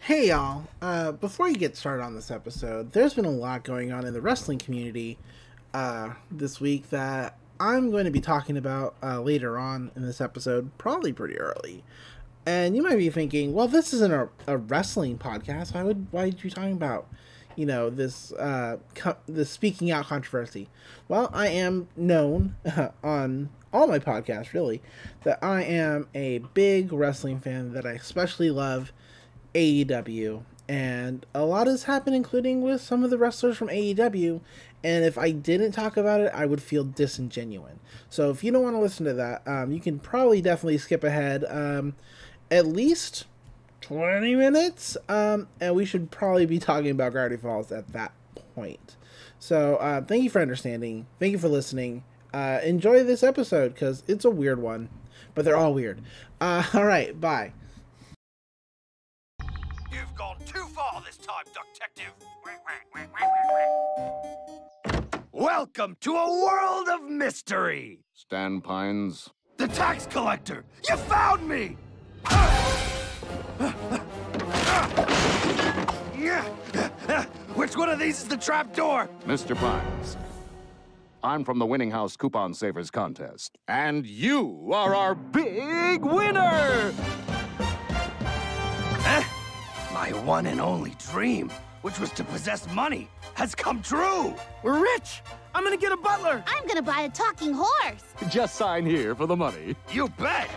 Hey y'all, before you get started on this episode, there's been a lot going on in the wrestling community this week that I'm going to be talking about later on in this episode, probably pretty early. And you might be thinking, well, this isn't a wrestling podcast. Why are you talking about, this this speaking out controversy? Well, I am known on all my podcasts, really, that I am a big wrestling fan, that I especially love AEW, and a lot has happened, including with some of the wrestlers from AEW, and if I didn't talk about it, I would feel disingenuous. So if you don't want to listen to that, you can probably definitely skip ahead at least 20 minutes, and we should probably be talking about Gravity Falls at that point. So thank you for understanding, thank you for listening, enjoy this episode, because it's a weird one, but they're all weird. Alright, bye. You've gone too far this time, Detective. Welcome to a world of mystery. Stan Pines. The tax collector. You found me. Which one of these is the trap door? Mr. Pines. I'm from the Winning House Coupon Savers Contest. And you are our big winner! My one and only dream, which was to possess money, has come true. We're rich. I'm gonna get a butler. I'm gonna buy a talking horse. Just sign here for the money. You bet.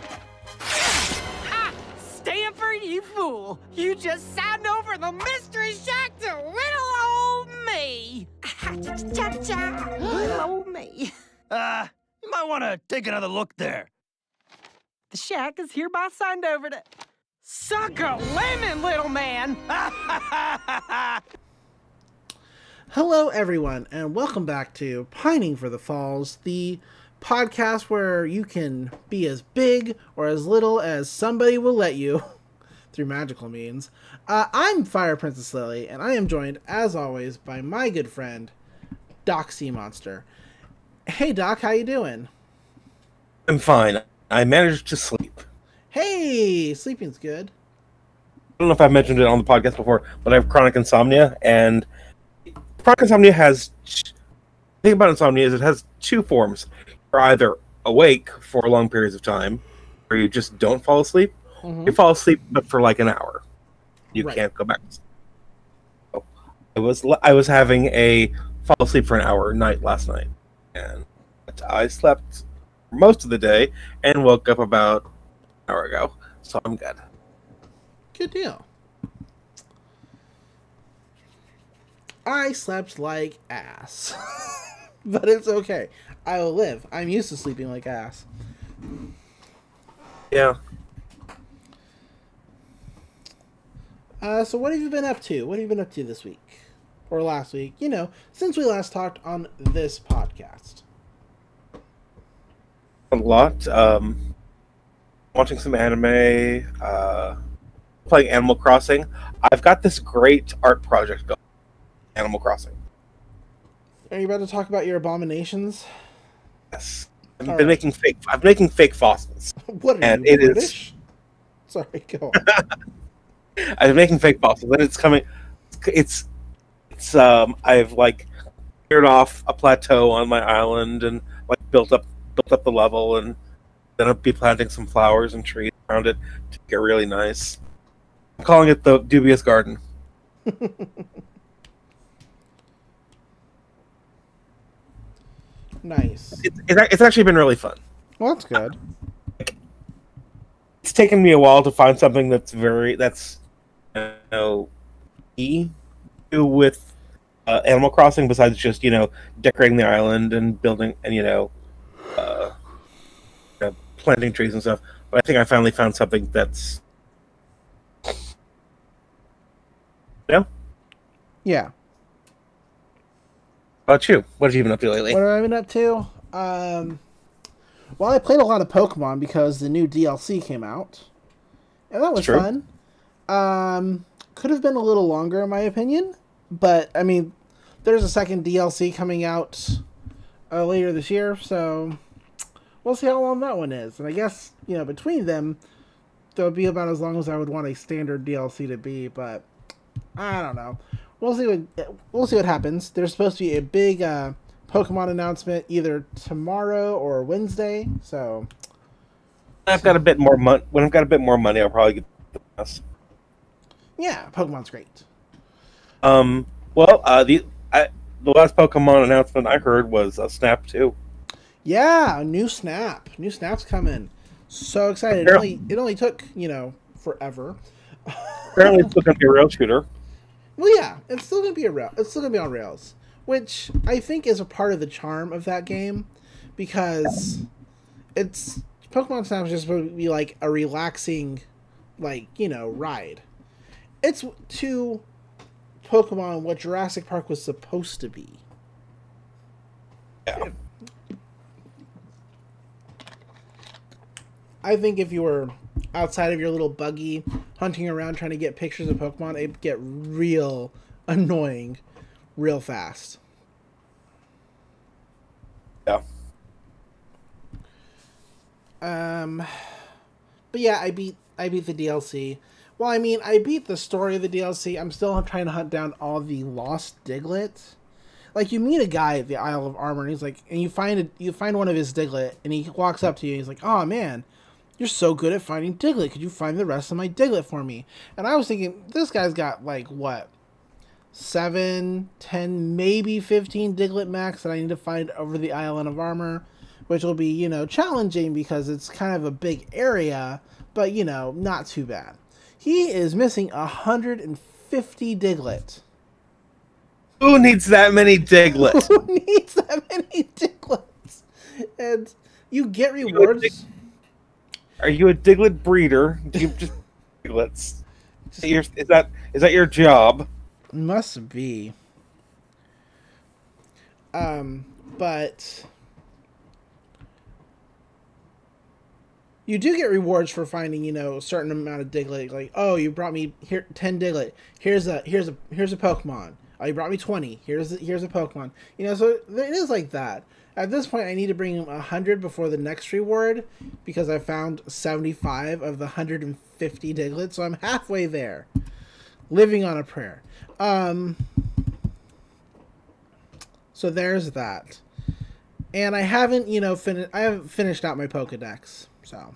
Ha! Stanford, you fool! You just signed over the Mystery Shack to little old me! Cha-cha-cha! Little old me. You might want to take another look there. The shack is hereby signed over to... Suck a lemon, little man! Hello everyone, and welcome back to Pining for the Falls, the podcast where you can be as big or as little as somebody will let you through magical means. I'm Fire Princess Lily, and I am joined, as always, by my good friend, Doc Sea Monster. Hey Doc, how you doing? I'm fine. I managed to sleep. Hey, sleeping's good. I don't know if I've mentioned it on the podcast before, but I have chronic insomnia, and chronic insomnia has... The thing about insomnia is it has two forms. You're either awake for long periods of time, or you just don't fall asleep. Mm-hmm. You fall asleep, but for like an hour. You Right. can't go back to sleep. So I was having a fall asleep for an hour night last night, and I slept most of the day and woke up about an hour ago, so I'm good. Good deal. I slept like ass. But it's okay. I will live. I'm used to sleeping like ass. Yeah. So what have you been up to? What have you been up to this week? Or last week? Since we last talked on this podcast. A lot. Watching some anime, playing Animal Crossing. I've got this great art project going. Animal Crossing. Are you about to talk about your abominations? Yes. All I'm right. making fake fossils. What are And you, it is- British? Sorry, go on. I'm making fake fossils, and it's coming. I've like cleared off a plateau on my island and like built up the level, and then I'll be planting some flowers and trees around it to get really nice. I'm calling it the Dubious Garden. Nice. It's actually been really fun. Well, that's good. It's taken me a while to find something that's easy with Animal Crossing, besides just decorating the island and building and planting trees and stuff. But I think I finally found something that's Yeah. How about you? What have you been up to lately? What have I been up to? Well, I played a lot of Pokemon because the new DLC came out. And that was True. fun. Could have been a little longer, in my opinion. But, I mean, there's a second DLC coming out later this year, so we'll see how long that one is. And I guess, between them, That'll be about as long as I would want a standard DLC to be, but I don't know. We'll see what happens. There's supposed to be a big Pokemon announcement either tomorrow or Wednesday. So When I've got a bit more money, I'll probably get the pass. yeah, Pokemon's great. The last Pokemon announcement I heard was Snap 2. Yeah, a new Snap. New Snap's coming. So excited. It only took, forever. Apparently it's still going to be a rail shooter. Well, yeah, it's still gonna be on rails, which I think is a part of the charm of that game, because it's Pokemon Snap is just supposed to be like a relaxing, ride. It's to Pokemon what Jurassic Park was supposed to be. Yeah. I think if you were outside of your little buggy hunting around trying to get pictures of Pokemon, it'd get real annoying real fast. Yeah. But yeah, I beat the DLC. Well, I mean, I beat the story of the DLC. I'm still trying to hunt down all the lost Diglett. Like, you meet a guy at the Isle of Armor, and he's like, and you find one of his Diglett, and he walks up to you, and he's like, "Oh man, you're so good at finding Diglett. Could you find the rest of my Diglett for me?" And I was thinking, this guy's got like what, 7, 10, maybe 15 Diglett max that I need to find over the Island of Armor, which will be, challenging because it's kind of a big area, but not too bad. He is missing 150 Diglett. Who needs that many Diglett? Who needs that many Diglets? And you get rewards. Are you a Diglett breeder? Do you just Diglets? Is that your job? Must be. But you do get rewards for finding, a certain amount of Diglett. Like, oh, you brought me here 10 Diglett. Here's a Pokemon. Oh, you brought me 20. Here's a Pokemon. So it is like that. At this point, I need to bring him 100 before the next reward, because I found 75 of the 150 Diglett, so I'm halfway there. Living on a prayer. So there's that. And I haven't, finished out my Pokedex. So,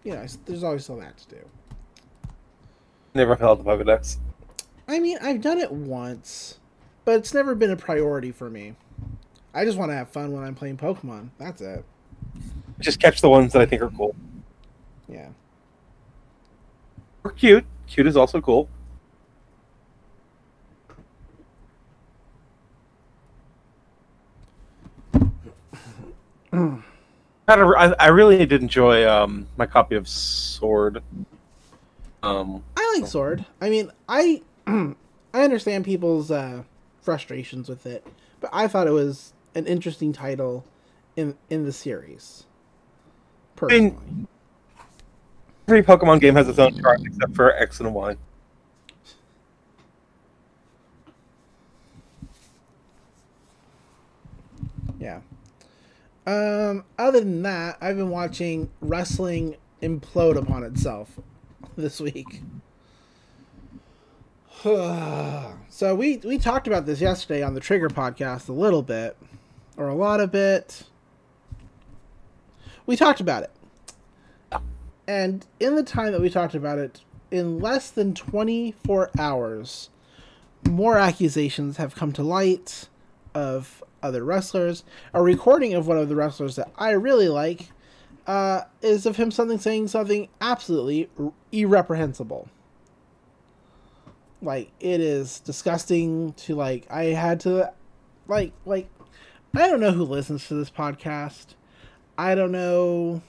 there's always still that to do. Never filled the Pokedex. I mean, I've done it once, but it's never been a priority for me. I just want to have fun when I'm playing Pokemon. That's it. Just catch the ones that I think are cool. Yeah. Or cute. Cute is also cool. I really did enjoy my copy of Sword. I like Sword. I mean, I understand people's frustrations with it, but I thought it was an interesting title in the series. Personally. I mean, every Pokemon game has its own charm except for X and Y. Yeah. Other than that, I've been watching wrestling implode upon itself this week. So we talked about this yesterday on the Trigger podcast a little bit, or a lot of it. We talked about it. And in the time that we talked about it, in less than 24 hours, more accusations have come to light of other wrestlers. A recording of one of the wrestlers that I really like is of him saying something absolutely irreprehensible. Like, it is disgusting to, I had to, I don't know who listens to this podcast. I don't know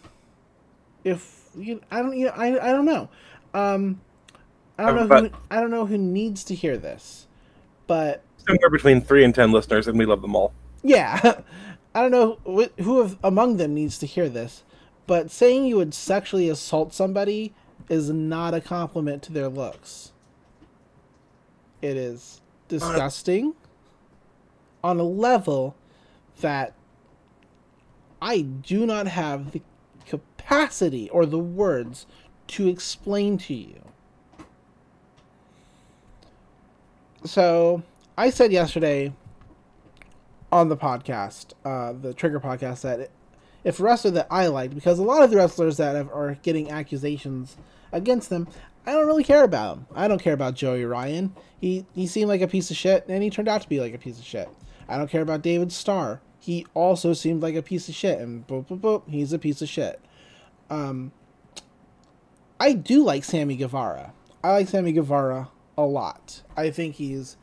if, I don't know. I don't know who needs to hear this, but somewhere between 3 and 10 listeners, and we love them all. Yeah. I don't know who among them needs to hear this, but saying you would sexually assault somebody is not a compliment to their looks. It is disgusting on a level that I do not have the capacity or the words to explain to you. So, I said yesterday on the podcast, the Trigger podcast, that if a wrestler that I liked, because a lot of the wrestlers that are getting accusations against them, I don't really care about him. I don't care about Joey Ryan. He seemed like a piece of shit, and he turned out to be like a piece of shit. I don't care about David Starr. He also seemed like a piece of shit, and boop, boop, boop, he's a piece of shit. I do like Sammy Guevara. I like Sammy Guevara a lot. I think he's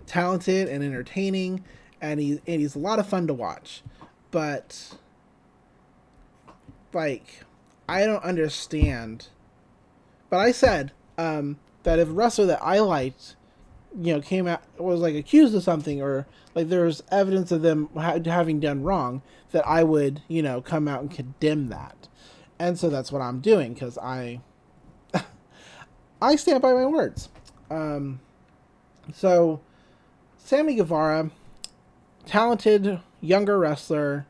talented and entertaining, and he's a lot of fun to watch. But, like, I don't understand. But I said that if a wrestler that I liked, came out, was like accused of something, or like there was evidence of them having done wrong, that I would, come out and condemn that. And so that's what I'm doing, because I stand by my words. So Sammy Guevara, talented younger wrestler.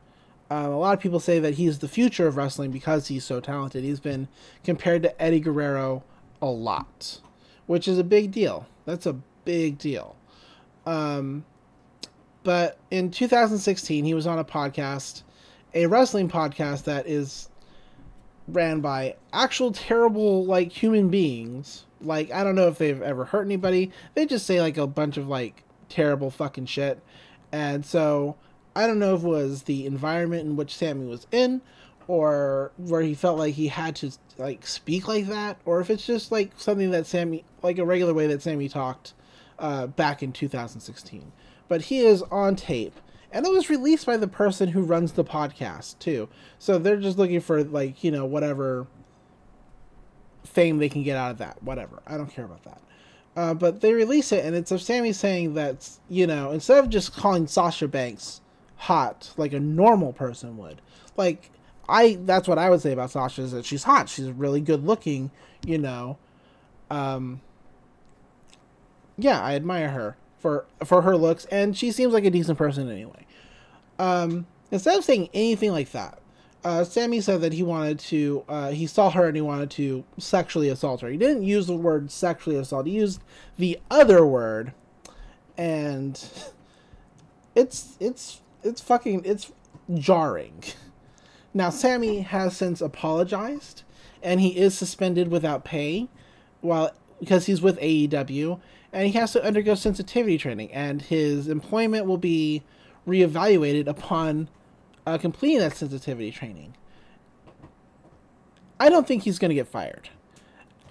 A lot of people say that he's the future of wrestling because he's so talented. He's been compared to Eddie Guerrero a lot, which is a big deal. That's a big deal. But in 2016, he was on a podcast, a wrestling podcast that is ran by actual terrible, like, human beings. Like, I don't know if they've ever hurt anybody. They just say, like, a bunch of, like, terrible fucking shit. And so I don't know if it was the environment in which Sammy was in, or where he felt like he had to, like, speak like that, or if it's just, like, something that Sammy, like, a regular way that Sammy talked back in 2016. But he is on tape, and it was released by the person who runs the podcast, too. So they're just looking for, like, whatever fame they can get out of that. Whatever. I don't care about that. But they release it, and it's of Sammy saying that, instead of just calling Sasha Banks hot like a normal person would, like, that's what I would say about Sasha, is that she's hot. She's really good looking, Yeah, I admire her for her looks, and she seems like a decent person anyway. Instead of saying anything like that, Sammy said that he wanted to, he saw her and he wanted to sexually assault her. He didn't use the word sexually assault. He used the other word, and it's jarring. Now, Sammy has since apologized, and he is suspended without pay because he's with AEW, and he has to undergo sensitivity training, and his employment will be reevaluated upon completing that sensitivity training. I don't think he's going to get fired.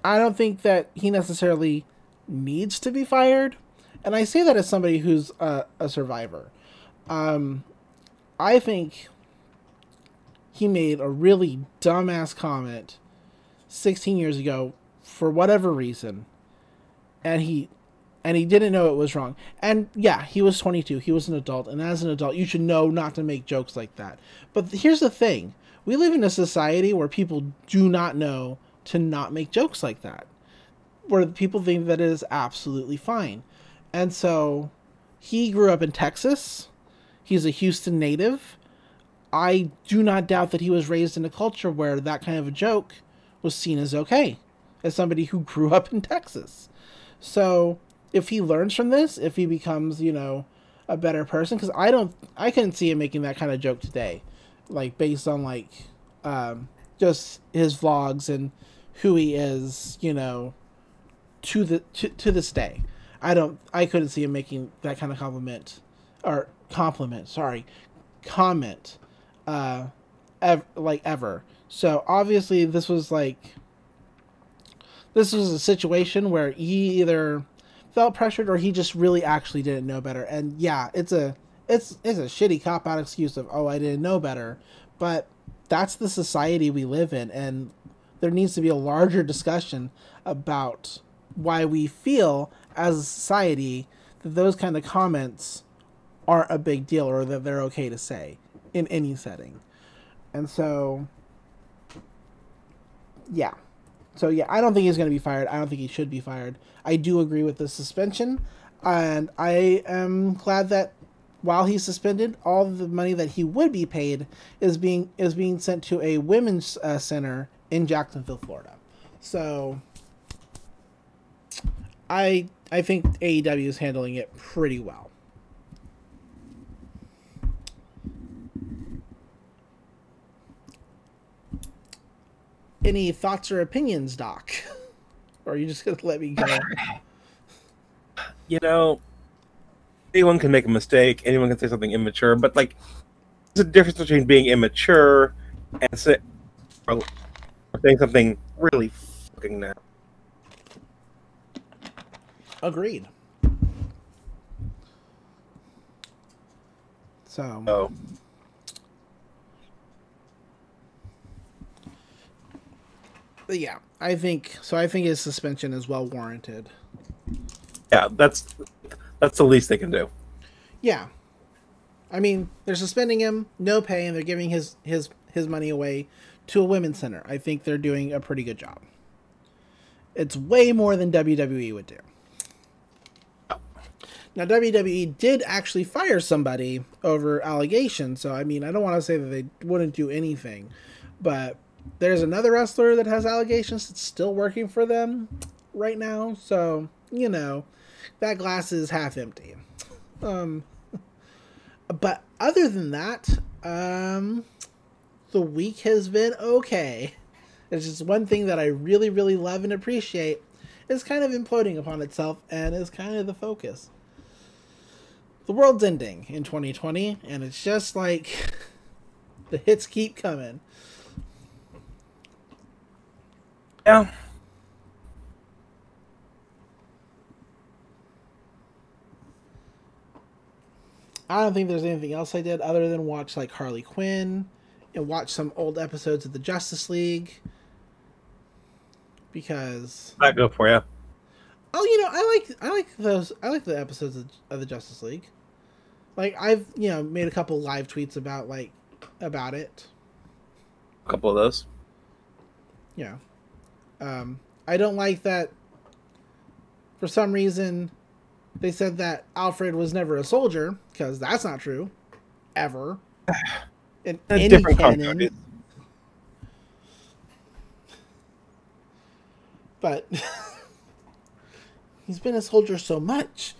I don't think that he necessarily needs to be fired, and I say that as somebody who's a survivor. I think he made a really dumbass comment 16 years ago for whatever reason, and he didn't know it was wrong. And yeah, he was 22. He was an adult, and as an adult, you should know not to make jokes like that. But here's the thing. We live in a society where people do not know to not make jokes like that, where people think that it is absolutely fine. And so he grew up in Texas. He's a Houston native. I do not doubt that he was raised in a culture where that kind of a joke was seen as okay, as somebody who grew up in Texas. So if he learns from this, if he becomes, a better person, because I couldn't see him making that kind of joke today, like, based on, like, just his vlogs and who he is, to this day. I couldn't see him making that kind of comment, ever. So obviously this was a situation where he either felt pressured or he just really actually didn't know better. And yeah, it's a shitty cop-out excuse of, oh, I didn't know better. But that's the society we live in, and there needs to be a larger discussion about why we feel as a society that those kind of comments aren't a big deal, or that they're okay to say in any setting. And so yeah, I don't think he's going to be fired. I don't think he should be fired. I do agree with the suspension, and I am glad that while he's suspended, all the money that he would be paid is being sent to a women's center in Jacksonville, Florida. So I think AEW is handling it pretty well. Any thoughts or opinions, Doc? Or are you just going to let me go? You know, anyone can make a mistake. Anyone can say something immature. But, like, there's a difference between being immature and or saying something really fucking now. Agreed. So... Oh. But yeah, I think his suspension is well warranted. Yeah, that's the least they can do. Yeah. I mean, they're suspending him, no pay, and they're giving his money away to a women's center. I think they're doing a pretty good job. It's way more than WWE would do. Now, WWE did actually fire somebody over allegations, so I mean, I don't want to say that they wouldn't do anything, but there's another wrestler that has allegations that's still working for them right now, so, you know, that glass is half empty. But other than that, the week has been okay. It's just one thing that I really, really love and appreciate is kind of imploding upon itself and is kind of the focus. The world's ending in 2020, and it's just like the hits keep coming. Yeah. I don't think there's anything else I did other than watch like Harley Quinn and watch some old episodes of the Justice League. Because Not good for you. oh, you know, I like the episodes of the Justice League. Like I've, you know, made a couple live tweets about it. A couple of those. Yeah. I don't like that for some reason they said that Alfred was never a soldier, because that's not true. Ever. In any Different canon. continuity. But he's been a soldier so much.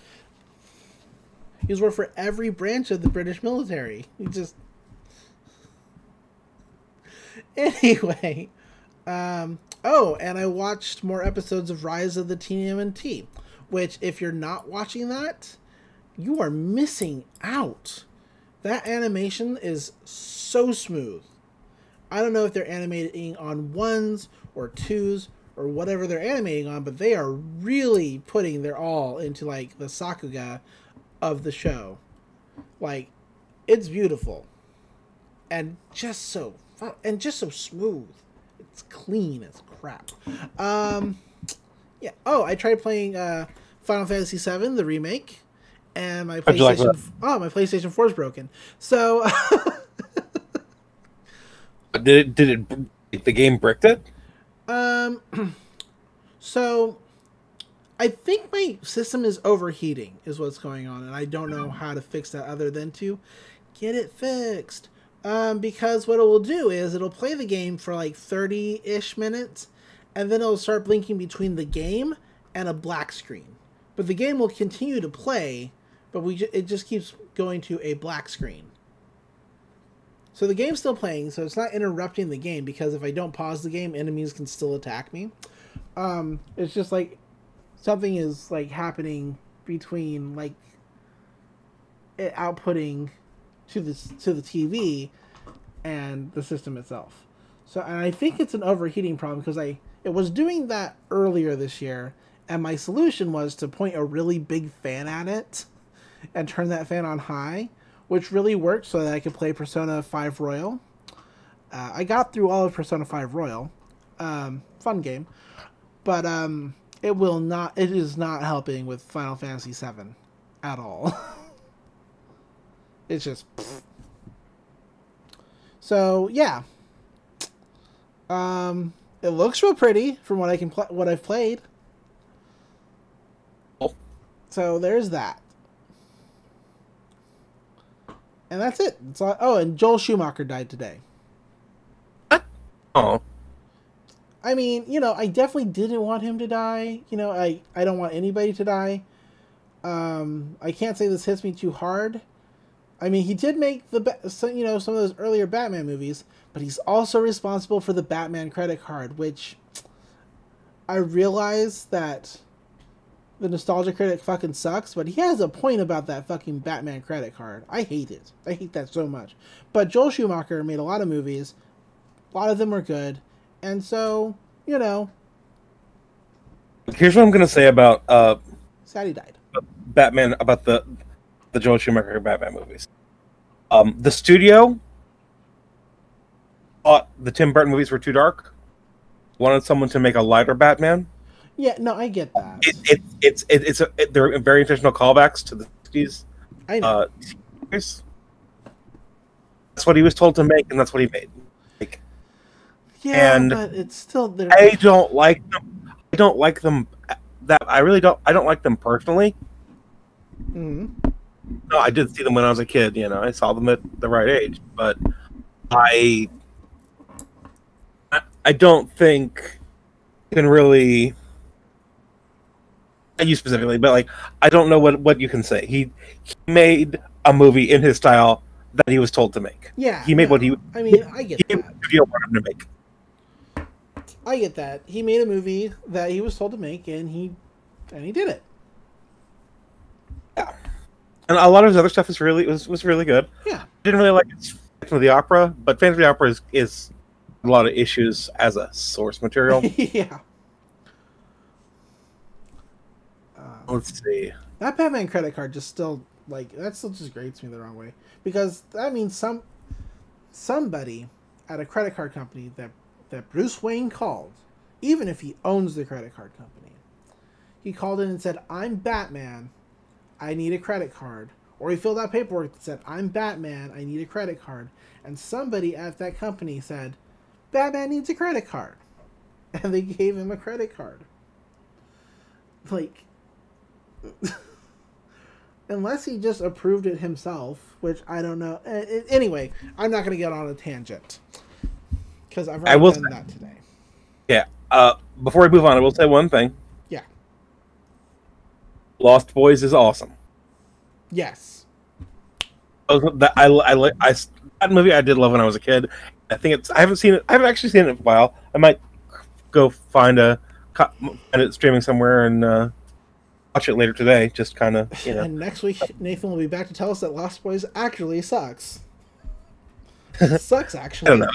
He's worked for every branch of the British military. He just... Anyway. Oh, and I watched more episodes of Rise of the TMNT, which, if you're not watching that, you are missing out. That animation is so smooth. I don't know if they're animating on ones or twos or whatever they're animating on, but they are really putting their all into, like, the Sakuga of the show. Like, it's beautiful. And just so fun, and just so smooth. It's clean as crap. Yeah. Oh, I tried playing Final Fantasy VII, the remake, and my PlayStation. My PlayStation 4 is broken. So. Did the game bricked it? So, I think my system is overheating, is what's going on, and I don't know how to fix that other than to get it fixed. Because what it will do is it'll play the game for like 30-ish minutes, and then it'll start blinking between the game and a black screen. But the game will continue to play, but it just keeps going to a black screen. So the game's still playing, so it's not interrupting the game, because if I don't pause the game, enemies can still attack me. It's just like something is like happening between like it outputting to the TV and the system itself. So, and I think it's an overheating problem, because it was doing that earlier this year, and my solution was to point a really big fan at it and turn that fan on high, which really worked so that I could play Persona 5 Royal. I got through all of Persona 5 Royal. Fun game. But it is not helping with Final Fantasy 7 at all. It's just... So, yeah. It looks real pretty from what what I've played. Oh. So there's that. And that's it. Oh, and Joel Schumacher died today. Oh. I mean, you know, I definitely didn't want him to die. You know, I don't want anybody to die. I can't say this hits me too hard. I mean, he did make some of those earlier Batman movies, but he's also responsible for the Batman credit card, which I realize that the nostalgia critic fucking sucks, but he has a point about that fucking Batman credit card. I hate it. I hate that so much. But Joel Schumacher made a lot of movies. A lot of them were good. And so, you know. Here's what I'm going to say about sad he died. Batman, about the Joel Schumacher Batman movies. The studio thought the Tim Burton movies were too dark. Wanted someone to make a lighter Batman. Yeah, no, I get that. They're very intentional callbacks to the 60s. I know. That's what he was told to make, and that's what he made. Yeah, and but it's still. I don't like them. I don't like them. I really don't. I don't like them personally. Mm-hmm. No, I did see them when I was a kid. You know, I saw them at the right age, but I don't think you can really. You specifically, but like I don't know what you can say. He made a movie in his style that he was told to make. Yeah, he made what he. I mean, I get that. Studio wanted him to make. I get that. He made a movie that he was told to make, and he did it. Yeah, and a lot of his other stuff was really good. Yeah, didn't really like Phantom of the Opera, but Phantom of the Opera is a lot of issues as a source material. Yeah. Let's see. That Batman credit card just still that still just grates me the wrong way, because that means somebody at a credit card company that Bruce Wayne called, even if he owns the credit card company, he called in and said, "I'm Batman, I need a credit card," or he filled out paperwork that said, "I'm Batman, I need a credit card," and somebody at that company said, "Batman needs a credit card," and they gave him a credit card. Unless he just approved it himself, which I don't know. Anyway, I'm not going to get on a tangent because I've already done that today. Yeah. Before we move on, I will say one thing. Yeah. Lost Boys is awesome. Yes. That movie I did love when I was a kid. I haven't seen it. I haven't actually seen it in a while. I might go find it streaming somewhere and watch it later today. Just kind of, you know. And next week, Nathan will be back to tell us that Lost Boys actually sucks. It sucks, actually. I don't know.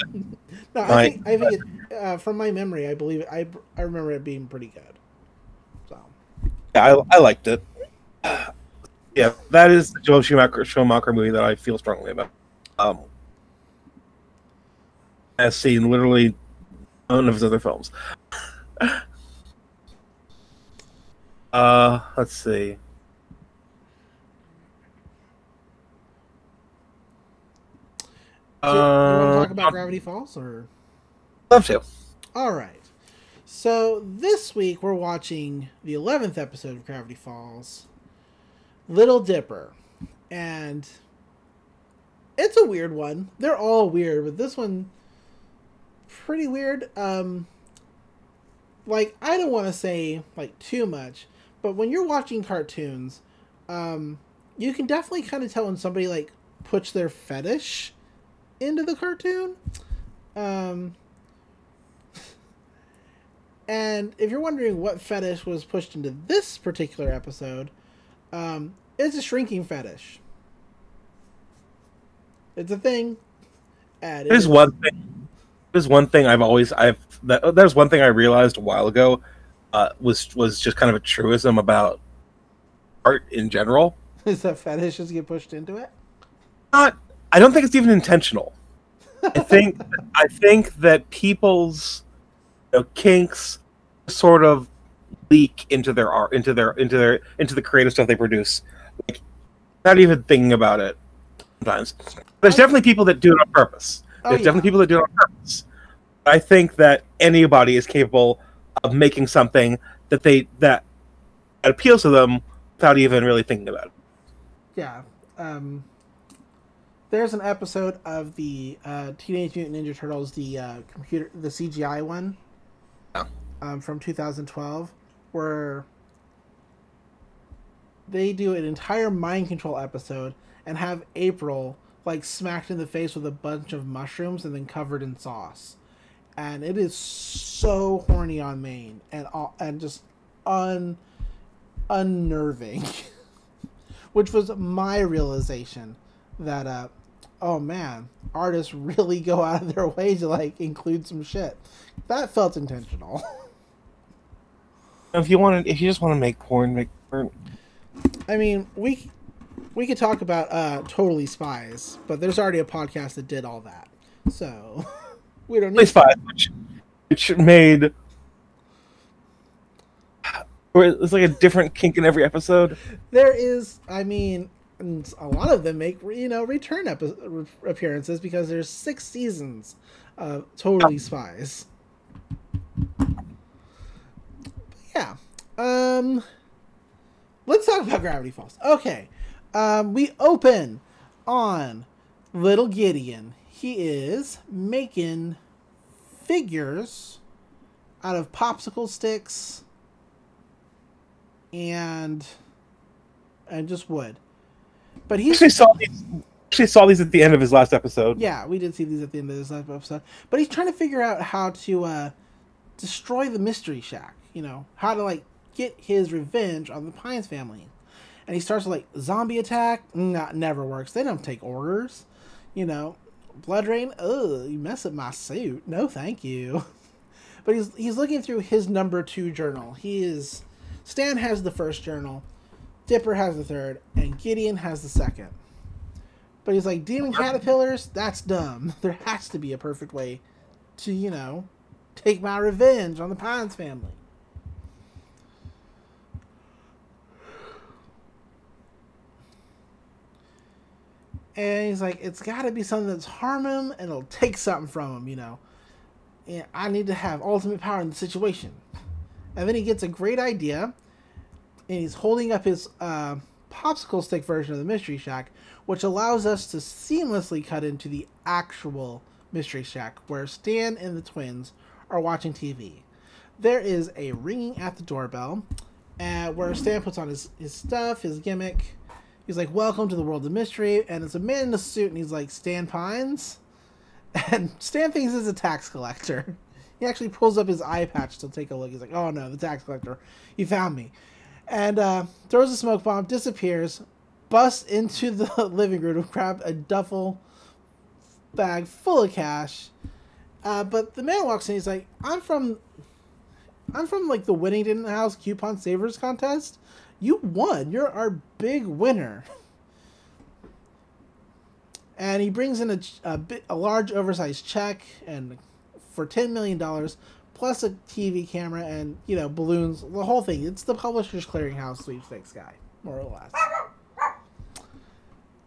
No, I think it, from my memory, I believe it, I remember it being pretty good. So. Yeah, I liked it. Yeah, that is the Joel Schumacher movie that I feel strongly about. I've seen literally none of his other films. Let's see. So, you want to talk about Gravity Falls, or? Love to. All right. So this week we're watching the 11th episode of Gravity Falls, Little Dipper, and it's a weird one. They're all weird, but this one pretty weird. I don't want to say too much, but when you're watching cartoons, you can definitely kind of tell when somebody puts their fetish into the cartoon. And if you're wondering what fetish was pushed into this particular episode, it's a shrinking fetish. It's a thing. There's one thing I realized a while ago was just kind of a truism about art in general. Is that fetishes get pushed into it? I don't think it's even intentional. I think that people's kinks sort of leak into their art, into the creative stuff they produce. Not even thinking about it sometimes. There's definitely people that do it on purpose. Definitely people that do it on purpose. I think that anybody is capable of making something that appeals to them without even really thinking about it. Yeah. There's an episode of the Teenage Mutant Ninja Turtles, the CGI one, from 2012, where they do an entire mind control episode and have April like smacked in the face with a bunch of mushrooms and then covered in sauce, and it is so horny on main and just unnerving, which was my realization that oh man, artists really go out of their way to like include some shit that felt intentional. If you just want to make porn, make porn. I mean, we could talk about Totally Spies, but there's already a podcast that did all that, so we don't need Spies, which made. It's like a different kink in every episode. There is, I mean, a lot of them make return appearances because there's 6 seasons of Totally Spies. Yeah. Let's talk about Gravity Falls. Okay. We open on little Gideon. He is making figures out of popsicle sticks and just wood. But he actually saw these at the end of his last episode. Yeah, we did see these at the end of this last episode. But he's trying to figure out how to destroy the Mystery Shack. How to like get his revenge on the Pines family. And he starts to like zombie attack. Never works. They don't take orders. Blood rain. Ugh, you mess up my suit. No, thank you. But he's looking through his number 2 journal. Stan has the first journal, Dipper has the third, and Gideon has the second. But he's like, demon caterpillars? That's dumb. There has to be a perfect way to, take my revenge on the Pines family. And he's like, it's got to be something that's harm him and it'll take something from him, And I need to have ultimate power in the situation. And then he gets a great idea, and he's holding up his popsicle stick version of the Mystery Shack, which allows us to seamlessly cut into the actual Mystery Shack, where Stan and the twins are watching TV. There is a ringing at the doorbell, where Stan puts on his stuff, his gimmick. He's like, welcome to the world of mystery, and it's a man in a suit, and he's like, Stan Pines? And Stan thinks he's a tax collector. He actually pulls up his eye patch to take a look. He's like, oh no, the tax collector. He found me. And throws a smoke bomb, disappears, busts into the living room to grab a duffel bag full of cash. But the man walks in, he's like, I'm from like the Winnington House Coupon Savers contest. You won. You're our big winner. And he brings in a large oversized check and for $10 million plus a TV camera and balloons, the whole thing. It's the Publishers Clearinghouse sweepstakes guy, more or less.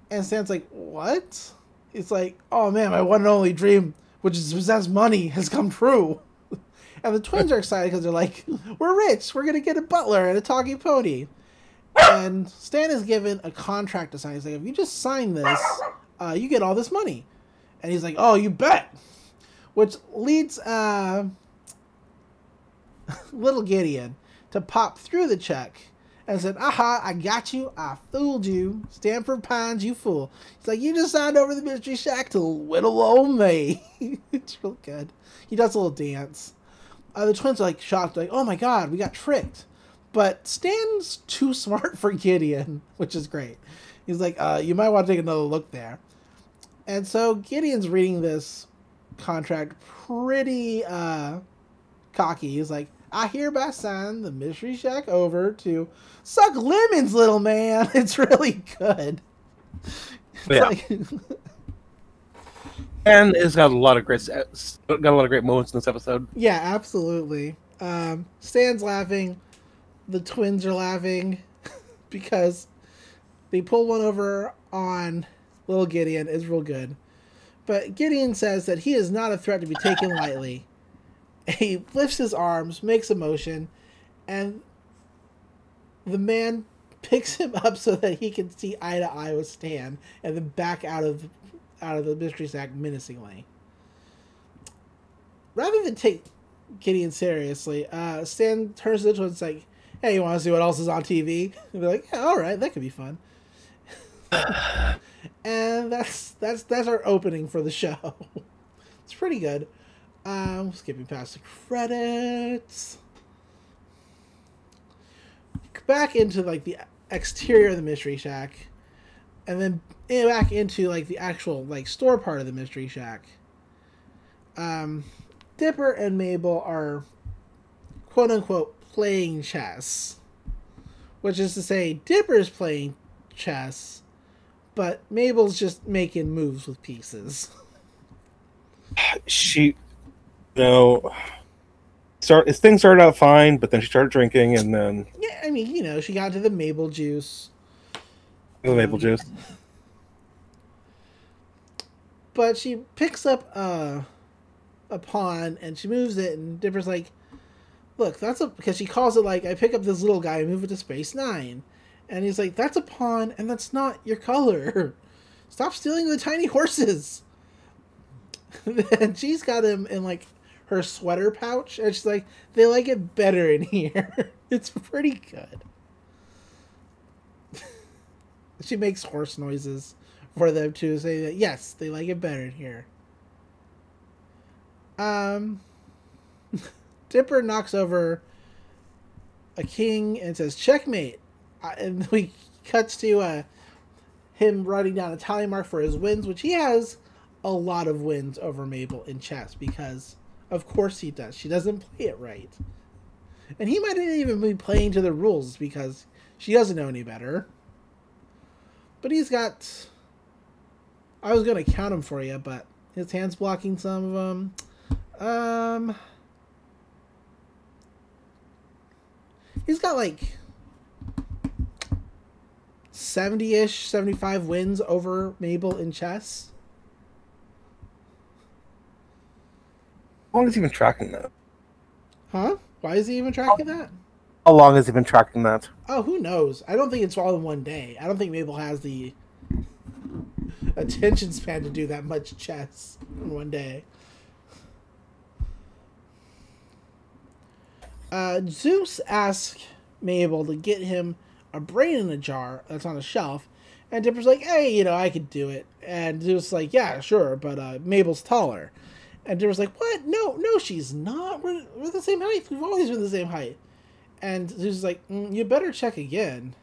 And Stan's like, what? It's like, oh man, my one and only dream, which is to possess money, has come true. And the twins are excited because they're like, we're rich. We're gonna get a butler and a talking pony. And Stan is given a contract to sign. He's like, if you just sign this, you get all this money. And he's like, oh, you bet. Which leads little Gideon to pop through the check and said, aha, I got you. I fooled you. Stanford Pines, you fool. He's like, you just signed over the Mystery Shack to little old me. It's real good. He does a little dance. The twins are like shocked, like, oh my god, we got tricked. But Stan's too smart for Gideon, which is great. He's like, you might want to take another look there. And so Gideon's reading this contract pretty cocky. He's like, I hereby sign the Mystery Shack over to suck lemons, little man. It's really good. Yeah. And it's got a lot of great moments in this episode. Yeah, absolutely. Stan's laughing. The twins are laughing because they pull one over on little Gideon. It's real good. But Gideon says that he is not a threat to be taken lightly. He lifts his arms, makes a motion, and the man picks him up so that he can see eye to eye with Stan, and then back out of the Mystery Shack menacingly. Rather than take Gideon seriously. Stan turns to the twins like, hey, you want to see what else is on TV? And they're like, yeah, all right, that could be fun. And that's our opening for the show. It's pretty good. Skipping past the credits. Back into like the exterior of the Mystery Shack, and then back into like the actual like store part of the Mystery Shack. Dipper and Mabel are quote unquote playing chess, which is to say Dipper's playing chess, but Mabel's just making moves with pieces. Things started out fine, but then she started drinking, and then Yeah, I mean, you know, she got to the Mabel juice. the maple juice. But she picks up a pawn and she moves it, and Dipper's like, look, because she calls it like, I pick up this little guy and move it to space 9. And he's like, that's a pawn and that's not your color. Stop stealing the tiny horses. And she's got him in like her sweater pouch, and she's like, they like it better in here. It's pretty good. She makes horse noises for them to say that, yes, they like it better in here. Dipper knocks over a king and says, checkmate. And we cuts to him writing down a tally mark for his wins, which he has a lot of wins over Mabel in chess, because of course he does. She doesn't play it right. And he might not even be playing to the rules because she doesn't know any better. But he's got... I was going to count them for you, but his hand's blocking some of them. He's got like 70-ish, 75 wins over Mabel in chess. How long has he been tracking that? Huh? Why is he even tracking that? How long has he been tracking that? Oh, who knows? I don't think it's all in one day. I don't think Mabel has the attention span to do that much chess in one day. Zeus asks Mabel to get him a brain in a jar that's on a shelf, and Dipper's like, hey, you know, I could do it. And Zeus is like, yeah, sure, but Mabel's taller. And Dipper's like, what? No, she's not. We're the same height. We've always been the same height. And Zeus is like, you better check again.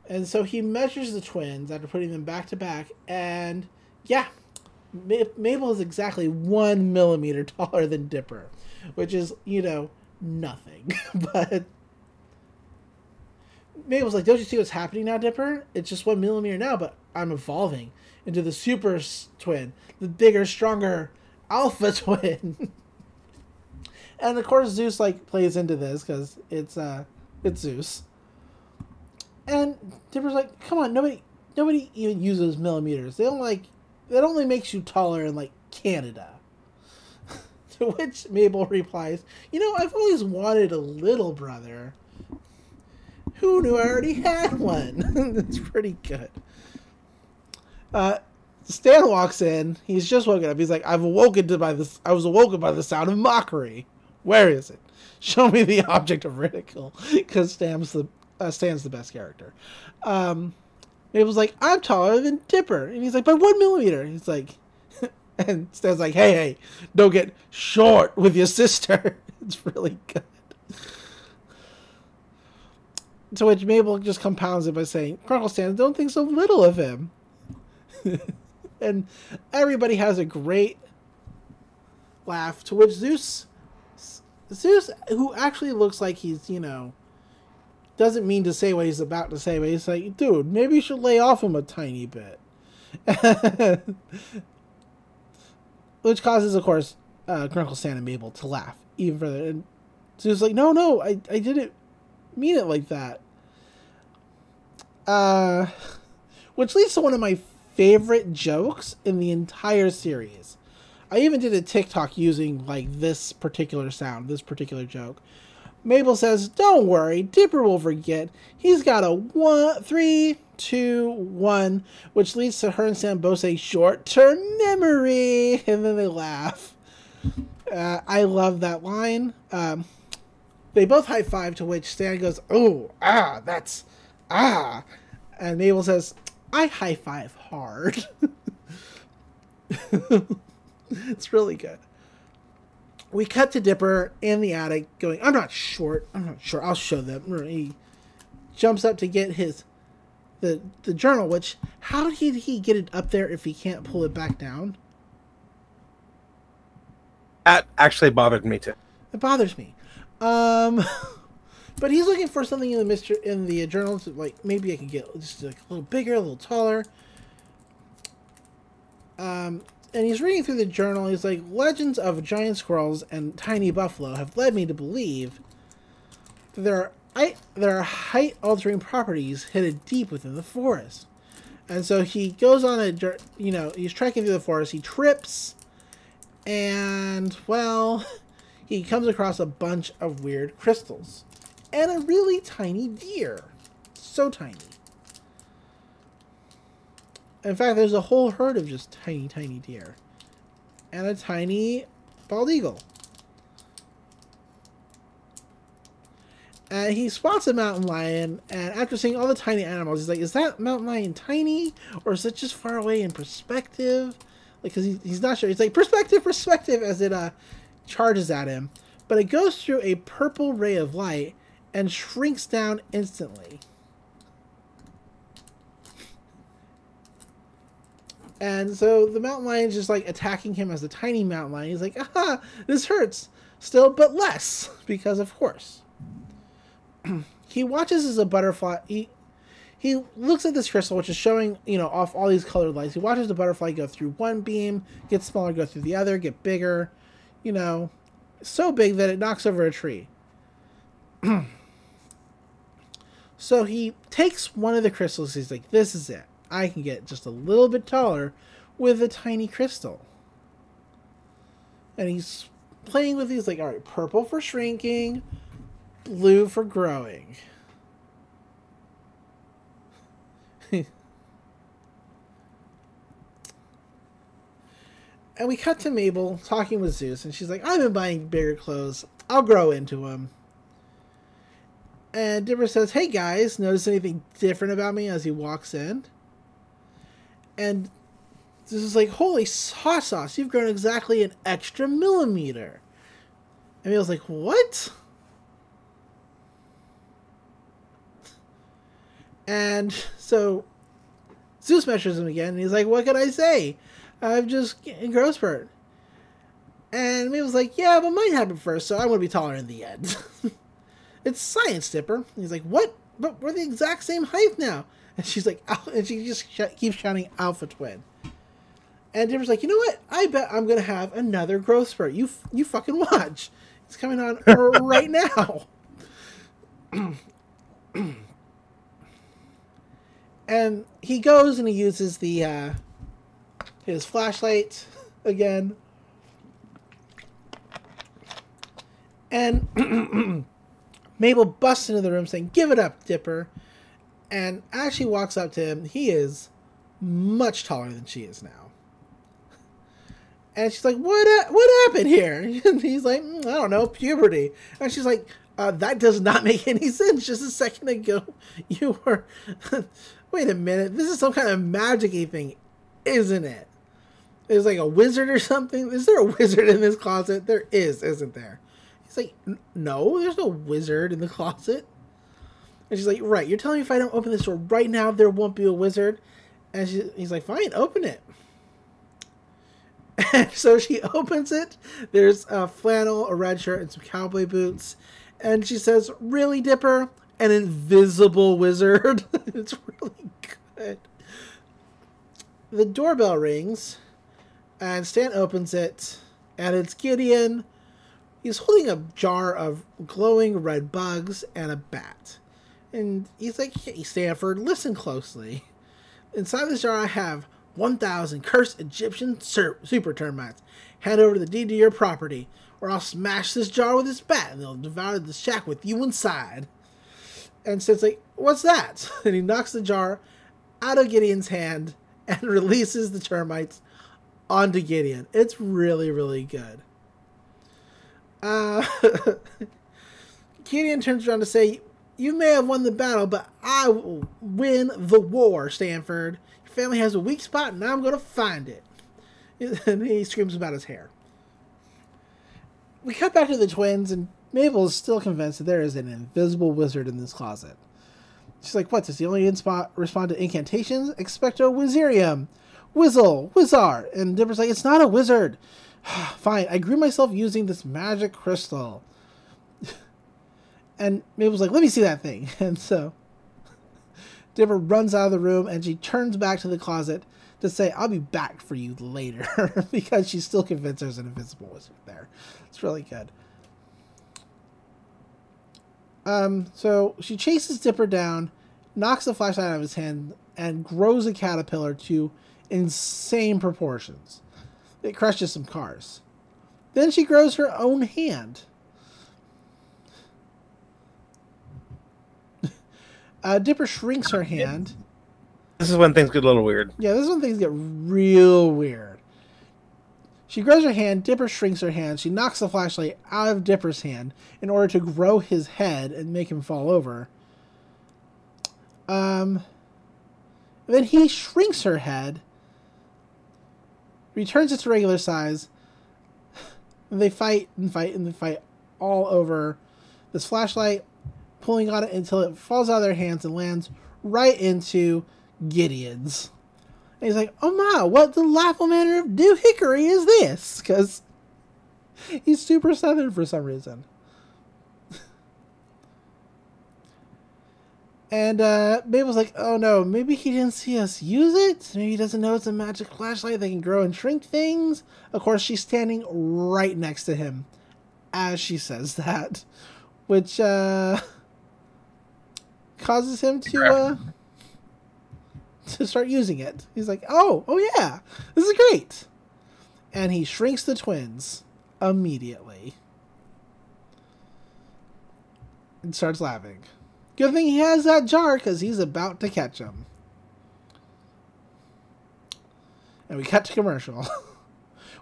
And so he measures the twins after putting them back to back, and yeah, Mabel is exactly 1 millimeter taller than Dipper, which is, you know, nothing. But Mabel's like, don't you see what's happening now, Dipper? It's just 1 millimeter now, but I'm evolving into the super twin, the bigger, stronger alpha twin. And of course Zeus like plays into this because it's Zeus. And Dipper's like, come on, nobody even uses millimeters. It only makes you taller in like Canada. To which Mabel replies, you know, I've always wanted a little brother. Who knew I already had one? That's pretty good. Stan walks in. He's just woken up. He's like, I was awoken by the sound of mockery. Where is it? Show me the object of ridicule. Because Stan's the best character. Mabel's like, I'm taller than Dipper. And he's like, by 1 millimeter. He's like, and Stan's like, hey, don't get short with your sister. It's really good. To which Mabel just compounds it by saying, Grunkle Stan, don't think so little of him. And everybody has a great laugh, to which Zeus, who actually looks like he's, you know, doesn't mean to say what he's about to say, but he's like, dude, maybe you should lay off him a tiny bit. Which causes, of course, Grunkle Stan and Mabel to laugh even further. And Zeus is like, no, I didn't mean it like that. Which leads to one of my favorite jokes in the entire series. I even did a TikTok using like this particular sound, this particular joke. Mabel says, don't worry, Dipper will forget. He's got a 1, 3, 2, 1, which leads to her and Sam both say short-term memory, and then they laugh. I love that line. They both high five, to which Stan goes, "Oh, that's ah," and Mabel says, "I high five hard." It's really good. We cut to Dipper in the attic going, I'm not sure, I'll show them. He jumps up to get the journal, which, how did he get it up there if he can't pull it back down? That actually bothered me too. It bothers me. But he's looking for something in the journal, to, like, maybe I can get just like a little bigger, a little taller. And he's reading through the journal. He's like, legends of giant squirrels and tiny buffalo have led me to believe that there are height-altering properties hidden deep within the forest. And so he goes on he's trekking through the forest. He trips, and, well, he comes across a bunch of weird crystals. And a really tiny deer. So tiny. In fact, there's a whole herd of just tiny, tiny deer. And a tiny bald eagle. And he spots a mountain lion, and after seeing all the tiny animals, he's like, is that mountain lion tiny? Or is it just far away in perspective? Like, because he's not sure. He's like, perspective, as it charges at him. But it goes through a purple ray of light and shrinks down instantly. And so the mountain lion's just like attacking him as a tiny mountain lion. He's like, aha, this hurts still, but less, because of course. He watches as a butterfly. He looks at this crystal, which is showing, off all these colored lights. He watches the butterfly go through one beam, get smaller, go through the other, get bigger, so big that it knocks over a tree. So he takes one of the crystals. He's like, this is it. I can get just a little bit taller with a tiny crystal. And he's playing with these, like, all right, purple for shrinking, blue for growing. And we cut to Mabel talking with Zeus, and she's like, I've been buying bigger clothes. I'll grow into them. And Dipper says, hey guys, notice anything different about me, as he walks in? And this is like, holy hot sauce, you've grown exactly an extra millimeter. And Mabel's like, what? And so Zeus measures him again, and he's like, what can I say? I've just getting growth spurt. And Mabel's like, yeah, but mine happened first, so I'm going to be taller in the end. It's science, Dipper. And he's like, what? But we're the exact same height now. And she's like, and she just keeps shouting Alpha Twin. And Dipper's like, you know what? I bet I'm going to have another growth spurt. You fucking watch. It's coming on right now. And he goes and he uses his flashlight again. And Mabel busts into the room saying, give it up, Dipper. And as she walks up to him, he is much taller than she is now. And she's like, what happened here? And he's like, I don't know, puberty. And she's like, that does not make any sense. Just a second ago, you were... Wait a minute, this is some kind of magic-y thing, isn't it? There's like a wizard or something. Is there a wizard in this closet? There is, isn't there? He's like, no, there's no wizard in the closet. And she's like, right, you're telling me if I don't open this door right now, there won't be a wizard? And he's like, fine, open it. And so she opens it. There's a flannel, a red shirt, and some cowboy boots. And she says, really, Dipper? An invisible wizard? It's really good. The doorbell rings, and Stan opens it, and it's Gideon. He's holding a jar of glowing red bugs and a bat. And he's like, hey, Stanford, listen closely. Inside this jar I have 1,000 cursed Egyptian super termites. Hand over the deed to your property, or I'll smash this jar with this bat, and they'll devour the shack with you inside. And Stan's like, what's that? And he knocks the jar out of Gideon's hand and releases the termites onto Gideon. It's really, really good. Uh, Gideon turns around to say, "You may have won the battle, but I will win the war, Stanford. Your family has a weak spot, and I'm going to find it." And he screams about his hair. We cut back to the twins, and Mabel is still convinced that there is an invisible wizard in this closet. She's like, "What, does he only respond to incantations? Expecto Wizarium. Whizzle. Whizzar." And Dipper's like, "It's not a wizard." "Fine, I grew myself using this magic crystal." And Mabel's like, "Let me see that thing." And so Dipper runs out of the room, and she turns back to the closet to say, "I'll be back for you later," because she's still convinced there's an invisible wizard there. It's really good. So she chases Dipper down, knocks the flashlight out of his hand, and grows a caterpillar to insane proportions. It crushes some cars. Then she grows her own hand. Dipper shrinks her hand. This is when things get a little weird. Yeah, this is when things get real weird. She grows her hand, Dipper shrinks her hand, she knocks the flashlight out of Dipper's hand in order to grow his head and make him fall over. Then he shrinks her head, returns it to regular size, and they fight and fight and they fight all over this flashlight, pulling on it until it falls out of their hands and lands right into Gideon's. And he's like, "Oh my, what the laughable manner of doohickery is this?" Because he's super southern for some reason. And Mabel's like, "Oh no, maybe he didn't see us use it? Maybe he doesn't know it's a magic flashlight that can grow and shrink things?" Of course, she's standing right next to him as she says that, which causes him to start using it. He's like, oh yeah, this is great. And he shrinks the twins immediately. And starts laughing. Good thing he has that jar, because he's about to catch him. And we cut to commercial.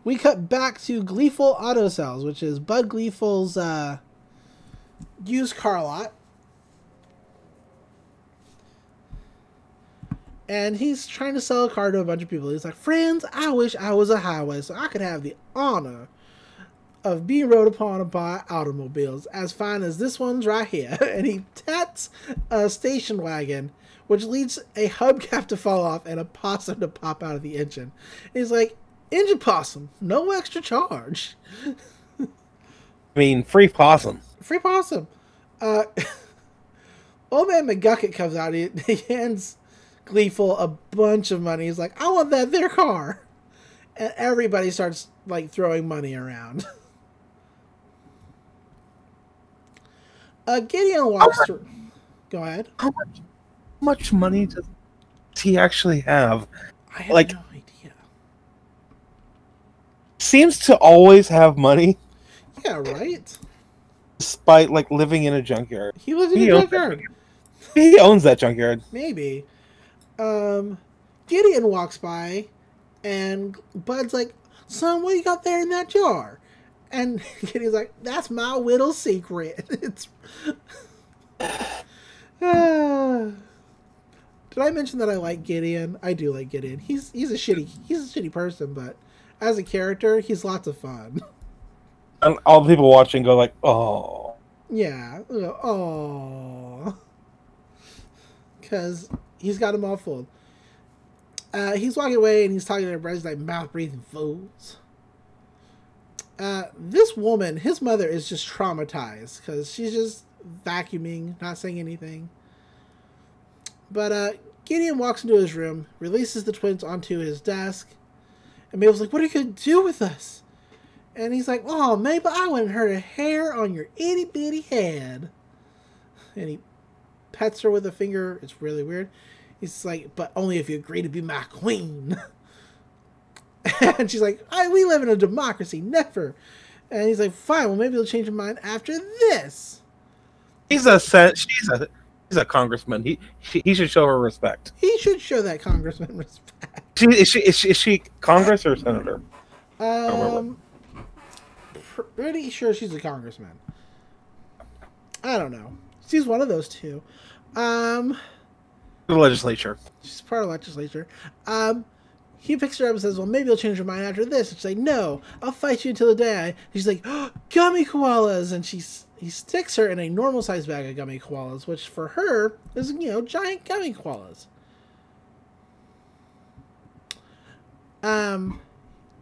We cut back to Gleeful Auto Sales, which is Bud Gleeful's used car lot. And he's trying to sell a car to a bunch of people. He's like, "Friends, I wish I was a highway so I could have the honor of being rode upon by automobiles as fine as this one's right here." And he tats a station wagon, which leads a hubcap to fall off and a possum to pop out of the engine. And he's like, "Engine possum, no extra charge." I mean, free possum. Free possum. Old Man McGucket comes out. He hands Gleeful a bunch of money. He's like, "I want that their car." And everybody starts like throwing money around. Gideon walks through. Go ahead. How much money does he actually have? I have like, no idea. Seems to always have money, Yeah, right? despite like living in a junkyard. He lives in a owns that junkyard. He owns that junkyard. Maybe. Gideon walks by, and Bud's like, "Son, what you got there in that jar?" And Gideon's like, "That's my little secret." It's. Did I mention that I like Gideon? I do like Gideon. He's a shitty person, but as a character, he's lots of fun. And all the people watching go like, "Oh." Yeah. Oh. Because he's got them all fooled. He's walking away and he's talking to everybody. He's like, "Mouth-breathing fools." This woman, his mother, is just traumatized because she's just vacuuming, not saying anything. But Gideon walks into his room, releases the twins onto his desk, and Mabel's like, "What are you going to do with us?" And he's like, "Oh, Mabel, I wouldn't hurt a hair on your itty-bitty head." And he pets her with a finger. It's really weird. He's like, "But only if you agree to be my queen." And she's like, "We live in a democracy, never." And he's like, "Fine, well, maybe he'll change his mind after this." She's a congressman. He should show her respect. He should show that congressman respect. Is she Congress or senator? pretty sure she's a congressman. I don't know. She's one of those two. The legislature. She's part of the legislature. He picks her up and says, well, maybe you'll change your mind after this. And she's like, no, I'll fight you until the day. She's like, oh, gummy koalas. And he sticks her in a normal-sized bag of gummy koalas, which for her is, giant gummy koalas.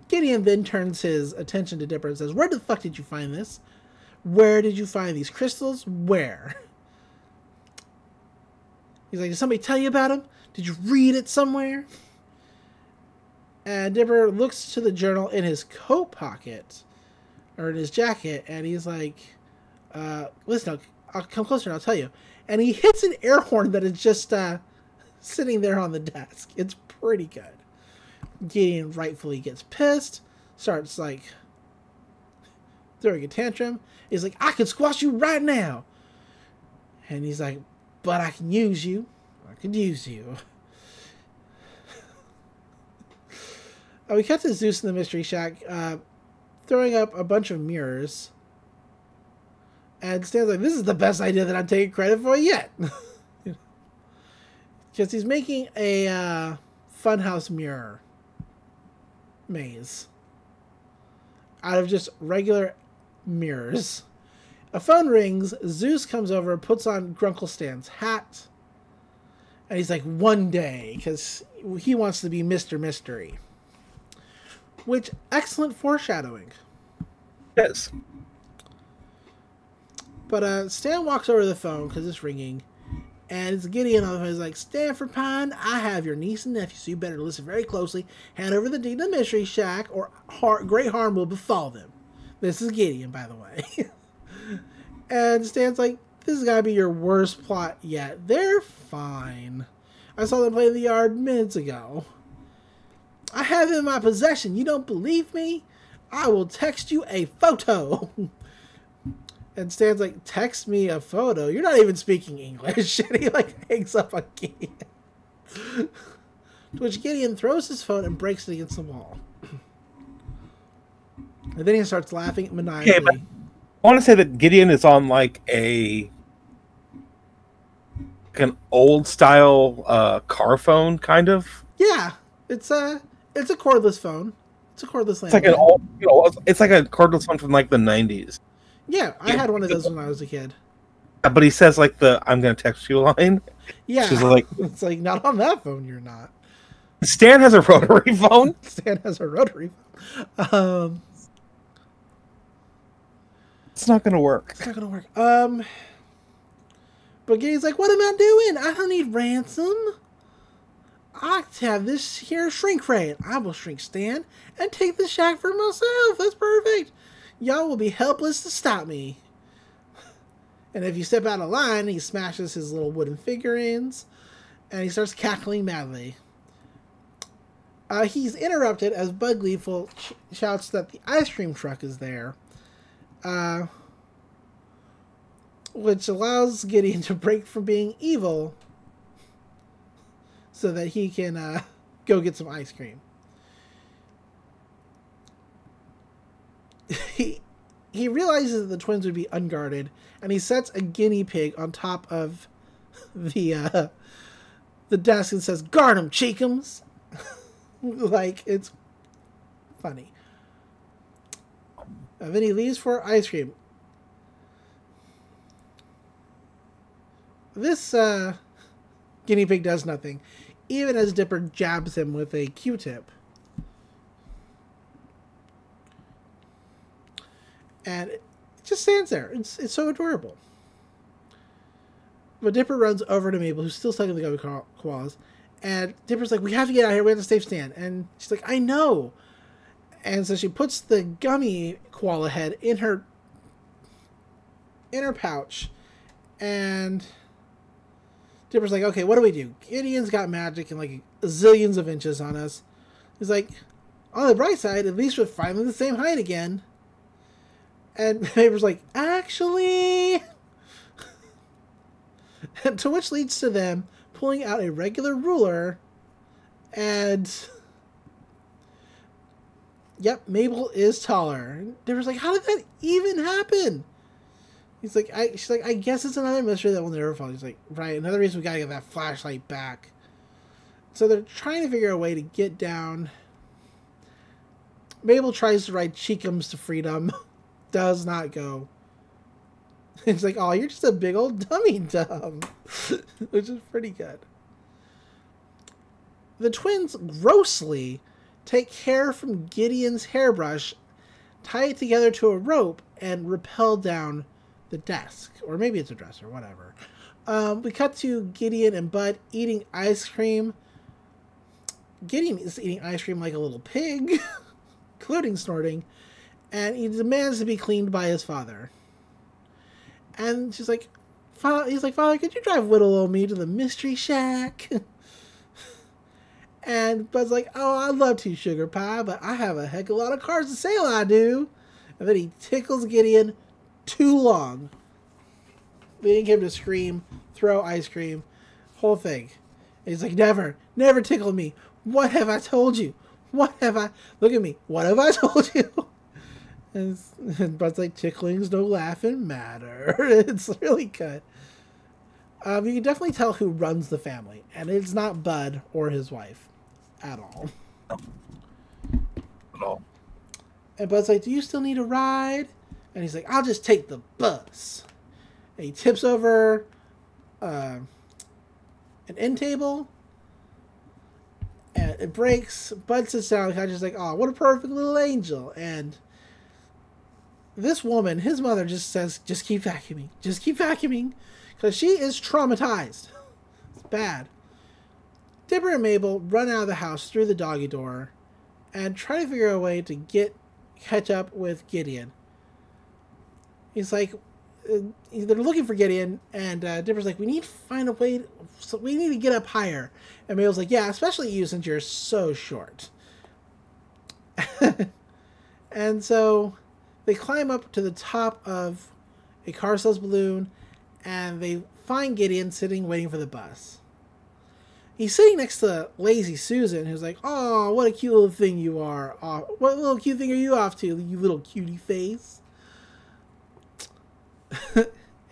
Gideon then turns his attention to Dipper and says, where the fuck did you find this? Where did you find these crystals? Where? He's like, did somebody tell you about them? Did you read it somewhere? And Dipper looks to the journal in his coat pocket, or in his jacket, and he's like, listen, I'll come closer and I'll tell you. And he hits an air horn that is just sitting there on the desk. It's pretty good. Gideon rightfully gets pissed, starts like throwing a tantrum. He's like, I can squash you right now. And he's like, but I can use you. I can use you. We cut to Zeus in the Mystery Shack, throwing up a bunch of mirrors. And Stan's like, this is the best idea that I'm taking credit for yet. Because he's making a funhouse mirror maze out of just regular mirrors. A phone rings. Zeus comes over, puts on Grunkle Stan's hat. And he's like, one day, because he wants to be Mr. Mystery. Which, excellent foreshadowing. Yes. But Stan walks over to the phone because it's ringing. And it's Gideon on the phone. He's like, Stanford Pine, I have your niece and nephew, so you better listen very closely. Hand over the deed to the Mystery Shack, or great harm will befall them. This is Gideon, by the way. And Stan's like, this has got to be your worst plot yet. They're fine. I saw them play in the yard minutes ago. I have it in my possession. You don't believe me? I will text you a photo. And Stan's like, text me a photo? You're not even speaking English. And he like hangs up on Gideon. To which Gideon throws his phone and breaks it against the wall. And then he starts laughing maniacally. Okay, I want to say that Gideon is on like an old style car phone, kind of. Yeah, it's a cordless phone. It's a cordless landline. It's like an old, it's like a cordless phone from like the 90s. Yeah, I had one of those when I was a kid. But he says like I'm gonna text you line. Yeah, like, it's like, not on that phone. You're not. Stan has a rotary phone. Stan has a rotary phone. It's not gonna work. It's not gonna work. But Gideon's like, what am I doing? I don't need ransom. I have this here shrink ray. I will shrink Stan and take the shack for myself. That's perfect. Y'all will be helpless to stop me. And if you step out of line, he smashes his little wooden figurines, and he starts cackling madly. He's interrupted as Bug Gleeful shouts that the ice cream truck is there, which allows Gideon to break from being evil so that he can go get some ice cream. He realizes that the twins would be unguarded, and he sets a guinea pig on top of the desk and says, "Guard 'em, cheekums." Like, it's funny. Then he leaves for ice cream. This guinea pig does nothing, even as Dipper jabs him with a Q-tip. And it just stands there. It's so adorable. But Dipper runs over to Mabel, who's still stuck in the gummy koalas. And Dipper's like, we have to get out of here. We have to save Stan. And she's like, I know. And so she puts the gummy koala head in her pouch. And Dipper's like, okay, what do we do? Gideon's got magic and like zillions of inches on us. He's like, on the bright side, at least we're finally the same height again. And Mabel's like, actually... And to which leads to them pulling out a regular ruler and yep, Mabel is taller. And Dipper's like, how did that even happen? She's like, I guess it's another mystery that will never fall. He's like, right, another reason we gotta get that flashlight back. So they're trying to figure out a way to get down. Mabel tries to ride Cheekums to freedom. Does not go. It's like, oh, you're just a big old dummy dumb. Which is pretty good. The twins grossly take hair from Gideon's hairbrush, tie it together to a rope, and rappel down the desk. Or maybe it's a dresser, whatever. We cut to Gideon and Bud eating ice cream. Gideon is eating ice cream like a little pig, including snorting, and he demands to be cleaned by his father. And she's like, he's like, Father, could you drive little old me to the mystery shack? And Bud's like, oh, I'd love to, Sugar Pie, but I have a heck of a lot of cars to sail, I do. And then he tickles Gideon too long, leading him to scream, throw ice cream, whole thing. And he's like, never tickle me. What have I told you? What have I... Look at me. What have I told you? And Bud's like, tickling's no laughing matter. It's really good. You can definitely tell who runs the family. And it's not Bud or his wife. At all. At all. And Bud's like, do you still need a ride? And he's like, I'll just take the bus. And he tips over an end table. And it breaks. Bud sits down and kind of just like, oh, what a perfect little angel. And this woman, his mother, just says, just keep vacuuming. Just keep vacuuming. Because she is traumatized. It's bad. Dipper and Mabel run out of the house through the doggy door and try to figure out a way to catch up with Gideon. He's like, they're looking for Gideon, and Dipper's like, we need to find a way, we need to get up higher. And Mabel's like, yeah, especially you since you're so short. And so they climb up to the top of a car sales balloon, and they find Gideon sitting waiting for the bus. He's sitting next to Lazy Susan, who's like, oh, what a cute little thing you are. What little cute thing are you off to, you little cutie face?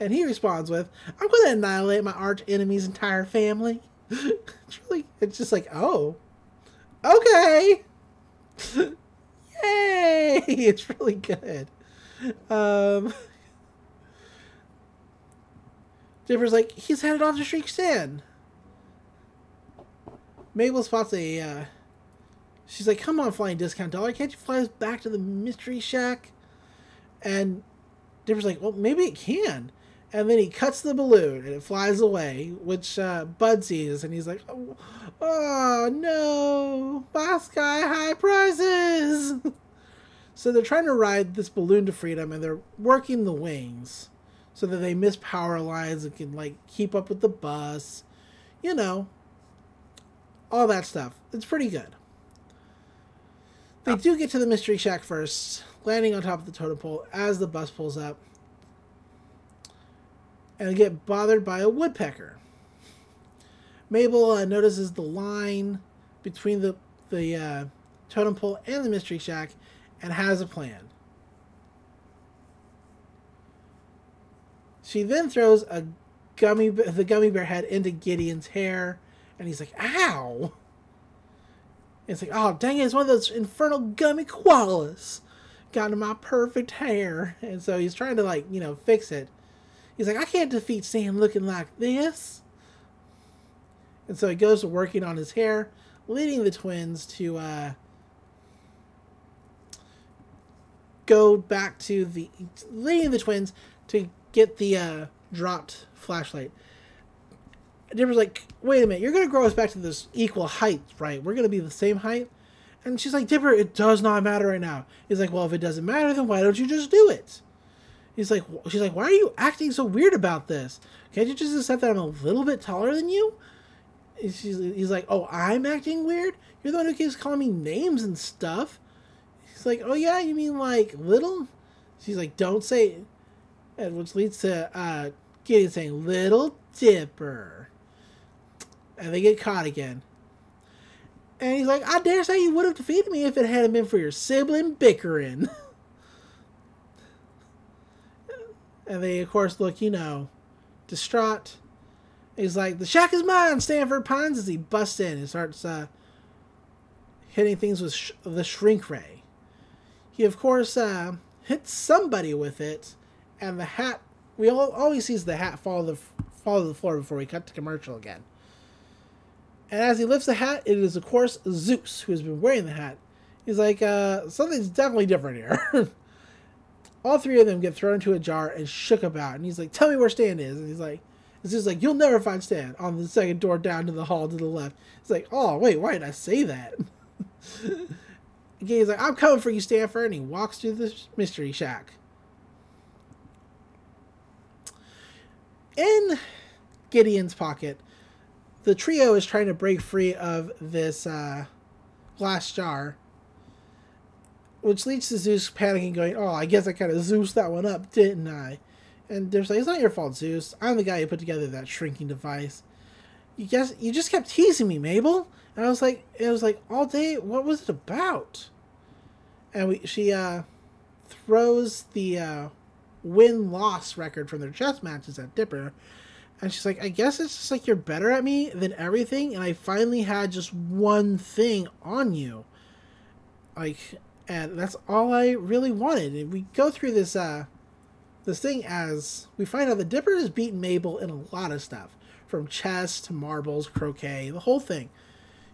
And he responds with, I'm going to annihilate my arch enemy's entire family. It's just like, oh, okay. Yay! It's really good. Dipper's like, he's headed off to Grunkle Stan. Mabel spots she's like, come on, flying discount dollar, can't you fly us back to the mystery shack? And Dipper's like, well, maybe it can. And then he cuts the balloon and it flies away, which Bud sees, and he's like, oh no, buy sky high prices. So they're trying to ride this balloon to freedom, and they're working the wings so that they miss power lines and can like keep up with the bus, you know, all that stuff. It's pretty good. They do get to the mystery shack first, landing on top of the totem pole as the bus pulls up, and they get bothered by a woodpecker. Mabel notices the line between the totem pole and the mystery shack and has a plan. She then throws the gummy bear head into Gideon's hair, and he's like, ow! And it's like, oh, dang it, it's one of those infernal gummy koalas. Got into my perfect hair. And so he's trying to, like, you know, fix it. He's like, I can't defeat Stan looking like this. And so he goes to working on his hair, leading the twins to get the dropped flashlight. Dipper's like, wait a minute, you're going to grow us back to this equal height, right? We're going to be the same height? And she's like, Dipper, it does not matter right now. He's like, well, if it doesn't matter, then why don't you just do it? She's like, why are you acting so weird about this? Can't you just accept that I'm a little bit taller than you? He's like, oh, I'm acting weird? You're the one who keeps calling me names and stuff. He's like, oh yeah, you mean like little? She's like, don't say it. And which leads to Gideon saying, Little Dipper. And they get caught again. And he's like, I dare say you would have defeated me if it hadn't been for your sibling bickering. And they, of course, look, distraught. He's like, the shack is mine, Stanford Pines, as he busts in and starts hitting things with the shrink ray. He, of course, hits somebody with it, and the hat, we always sees the hat fall to the floor before we cut to commercial again. And as he lifts the hat, it is, of course, Zeus, who has been wearing the hat. He's like, something's definitely different here. All three of them get thrown into a jar and shook about. And he's like, tell me where Stan is. And Zeus is like, you'll never find Stan. On the second door down to the hall to the left. It's like, oh, wait, why did I say that? He's like, I'm coming for you, Stanford. And he walks through the mystery shack. In Gideon's pocket, the trio is trying to break free of this glass jar, which leads to Zeus panicking, going, oh, I guess I kind of Zeus that one up, didn't I? And they're like, it's not your fault, Zeus. I'm the guy who put together that shrinking device. You just kept teasing me, Mabel. And it was like all day, what was it about? And she throws the win-loss record from their chess matches at Dipper. And she's like, I guess it's just like you're better at me than everything, and I finally had just one thing on you. And that's all I really wanted. And we go through this thing as we find out the Dipper has beaten Mabel in a lot of stuff. From chess to marbles, croquet, the whole thing.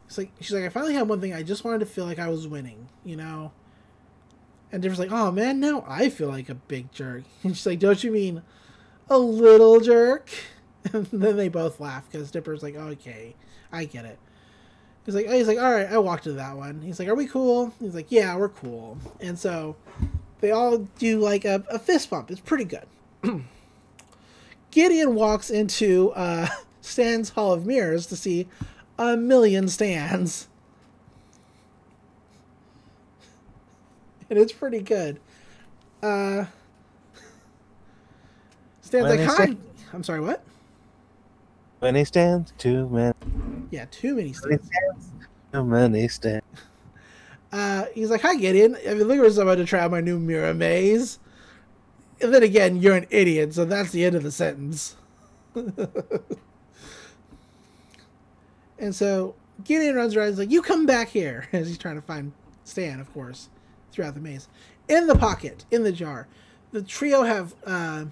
She's like, I finally had one thing, I just wanted to feel like I was winning, And Dipper's like, oh man, now I feel like a big jerk. And she's like, don't you mean a little jerk? And then they both laugh because Dipper's like, okay, I get it. He's like, all right, I walked to that one. He's like, are we cool? He's like, yeah, we're cool. And so they all do like a fist bump. It's pretty good. Gideon walks into Stan's Hall of Mirrors to see a million Stans. And it's pretty good. Stan's like, hi. I'm sorry, what? Many stands, too many. Yeah, too many stands. Too many stands. He's like, hi, Gideon. I've been looking for somebody to try out my new mirror maze. And then again, you're an idiot, so that's the end of the sentence. And so Gideon runs around and is like, you come back here. As he's trying to find Stan, of course, throughout the maze. In the pocket, in the jar, the trio have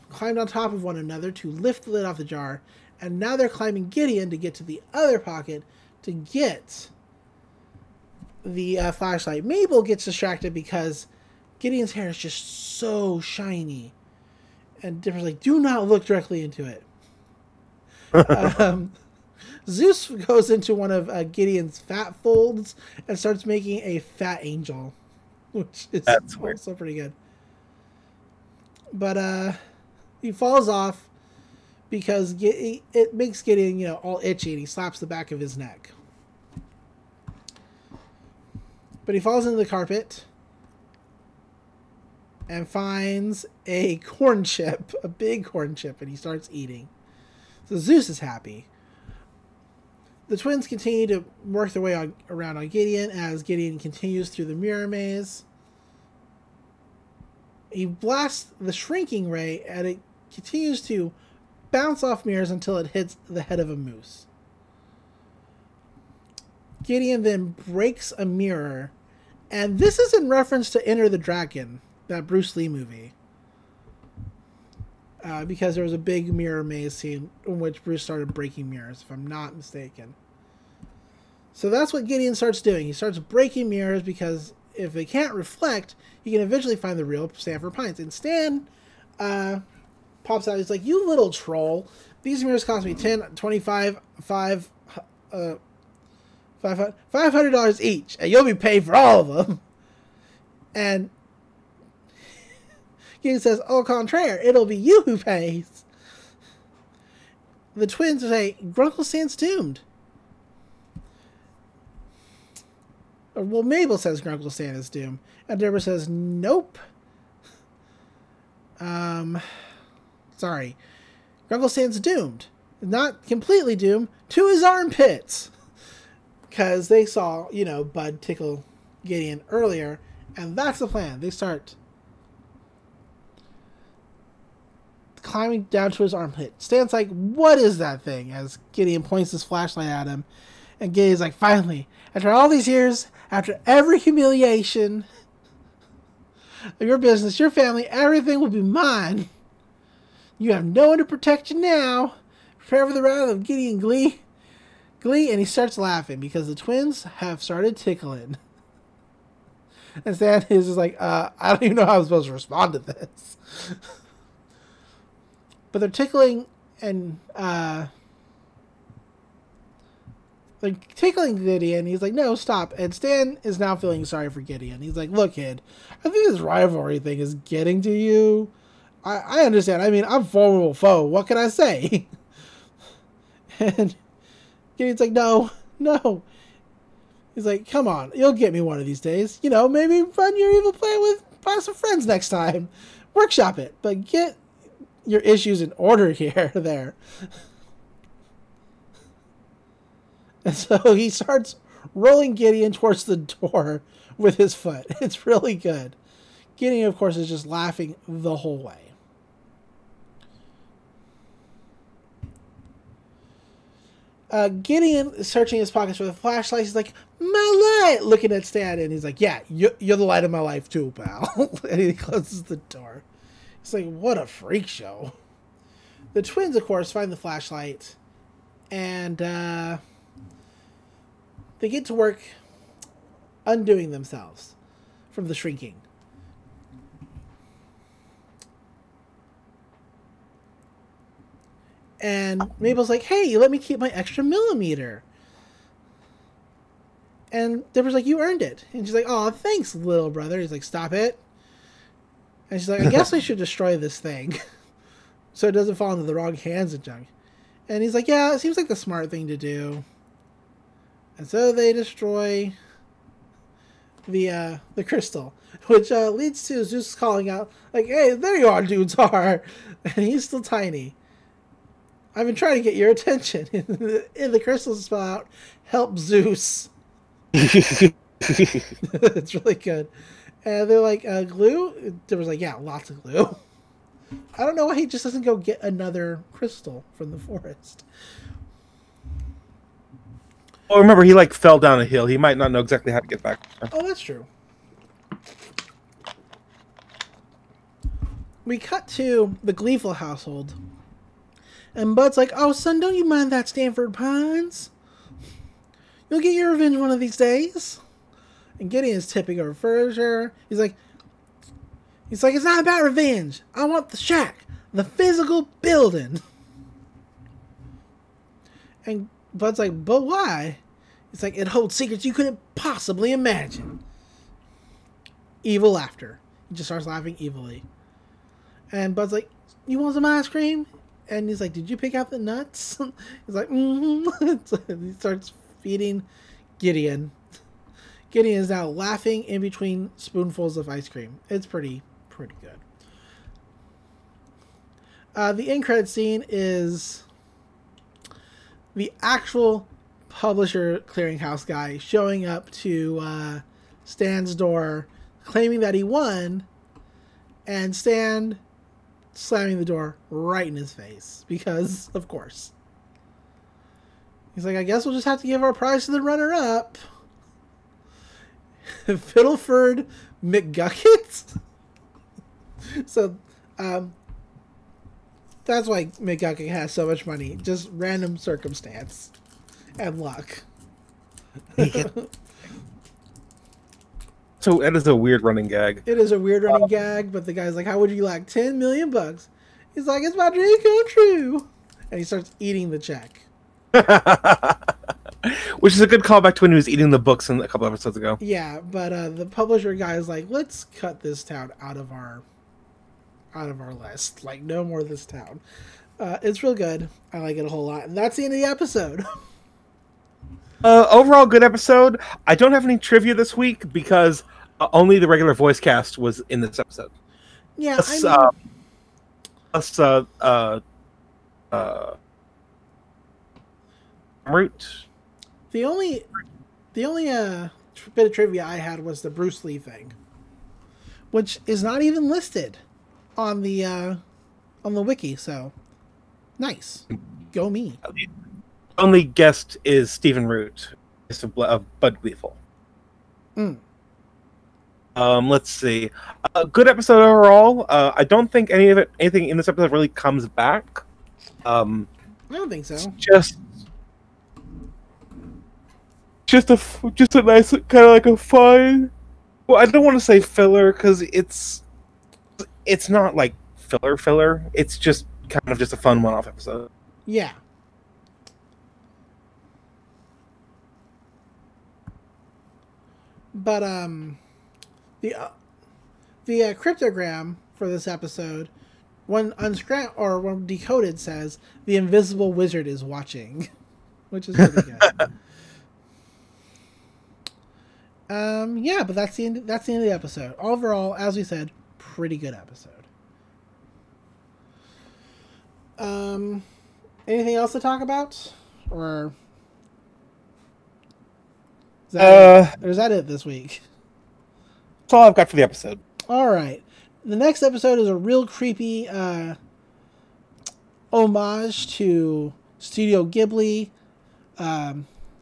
climbed on top of one another to lift the lid off the jar. And now they're climbing Gideon to get to the other pocket to get the flashlight. Mabel gets distracted because Gideon's hair is just so shiny. And Dipper's like, do not look directly into it. Zeus goes into one of Gideon's fat folds and starts making a fat angel. Which is also pretty good. But he falls off. Because it makes Gideon, all itchy, and he slaps the back of his neck. But he falls into the carpet and finds a corn chip, a big corn chip, and he starts eating. So Zeus is happy. The twins continue to work their way around on Gideon as Gideon continues through the mirror maze. He blasts the shrinking ray, and it continues to bounce off mirrors until it hits the head of a moose. Gideon then breaks a mirror, and this is in reference to Enter the Dragon, that Bruce Lee movie. Because there was a big mirror maze scene in which Bruce started breaking mirrors, if I'm not mistaken. So that's what Gideon starts doing. He starts breaking mirrors because if they can't reflect, he can eventually find the real Stanford Pines. And Stan pops out. He's like, you little troll. These mirrors cost me $500 each, and you'll be paid for all of them. And Gideon says, au contraire, it'll be you who pays. The twins say, Grunkle Stan's doomed. Well, Mabel says Grunkle Stan is doomed. And Deborah says, nope. Sorry. Grunkle Stan's doomed. Not completely doomed. To his armpits. because they saw, Bud tickle Gideon earlier, and that's the plan. They start climbing down to his armpit. Stan's like, what is that thing? As Gideon points his flashlight at him, and Gideon's like, finally, after all these years, after every humiliation of your business, your family, everything will be mine. You have no one to protect you now. Prepare for the round of Gideon glee, and he starts laughing because the twins have started tickling. And Stan is just like, I don't even know how I'm supposed to respond to this. But they're tickling, and they're tickling Gideon. He's like, no, stop. And Stan is now feeling sorry for Gideon. He's like, look, kid, I think this rivalry thing is getting to you. I understand. I mean, I'm a formidable foe. What can I say? And Gideon's like, no. He's like, come on, you'll get me one of these days. Maybe run your evil plan with some friends next time. Workshop it, but get your issues in order here, there. And so he starts rolling Gideon towards the door with his foot. It's really good. Gideon, of course, is just laughing the whole way. Gideon is searching his pockets for the flashlight. He's like, my light! Looking at Stan, and he's like, yeah, you're the light of my life too, pal. And he closes the door. It's like, what a freak show. The twins, of course, find the flashlight, and they get to work undoing themselves from the shrinking. And Mabel's like, hey, let me keep my extra millimeter. And Deborah's like, you earned it. And she's like, oh, thanks, little brother. He's like, stop it. And she's like, I guess I should destroy this thing so it doesn't fall into the wrong hands and junk. And he's like, yeah, it seems like the smart thing to do. And so they destroy the crystal, which leads to Zeus calling out, like, hey, there you are, dudes are. And he's still tiny. I've been trying to get your attention. And the crystals spell out, help Zeus. It's really good. And they're like, glue? There was like, yeah, lots of glue. I don't know why he just doesn't go get another crystal from the forest. Well, remember, he fell down a hill. He might not know exactly how to get back. Oh, that's true. We cut to the Gleeful household. And Bud's like, oh, son, don't you mind that Stanford Pines? You'll get your revenge one of these days. And Gideon's tipping over furniture. He's like, it's not about revenge. I want the shack. The physical building. And Bud's like, but why? It's like, it holds secrets you couldn't possibly imagine. Evil laughter. He just starts laughing evilly. And Bud's like, you want some ice cream? And he's like, did you pick out the nuts? He's like, mm-hmm. He starts feeding Gideon. Gideon is now laughing in between spoonfuls of ice cream. It's pretty good. The end credit scene is the actual publisher clearinghouse guy showing up to Stan's door, claiming that he won, and Stan slamming the door right in his face, because, of course. He's like, I guess we'll just have to give our prize to the runner-up. Fiddleford McGucket? So, that's why McGucket has so much money. Just random circumstance and luck. So that is a weird running gag. It is a weird running gag, but the guy's like, how would you like 10 million bucks? He's like, it's my dream come true. And he starts eating the check. Which is a good callback to when he was eating the books a couple episodes ago. Yeah, but the publisher guy is like, let's cut this town out of our list. Like, no more of this town. It's real good. I like it a whole lot. And that's the end of the episode. Overall, good episode. I don't have any trivia this week because only the regular voice cast was in this episode. Yeah, Root. The only The only bit of trivia I had was the Bruce Lee thing, which is not even listed on the wiki. So nice, go me. The only guest is Stephen Root, of Bud Weevil. Let's see. A good episode overall. I don't think anything in this episode really comes back. I don't think so. Just a nice kind of like a fun. Well, I don't want to say filler because it's not like filler. It's just kind of just a fun one-off episode. Yeah. But the cryptogram for this episode, when decoded, says the invisible wizard is watching, which is pretty good. Yeah, but that's the end of the episode. Overall, as we said, pretty good episode. Anything else to talk about, or is that it this week? That's all I've got for the episode. All right. The next episode is a real creepy homage to Studio Ghibli,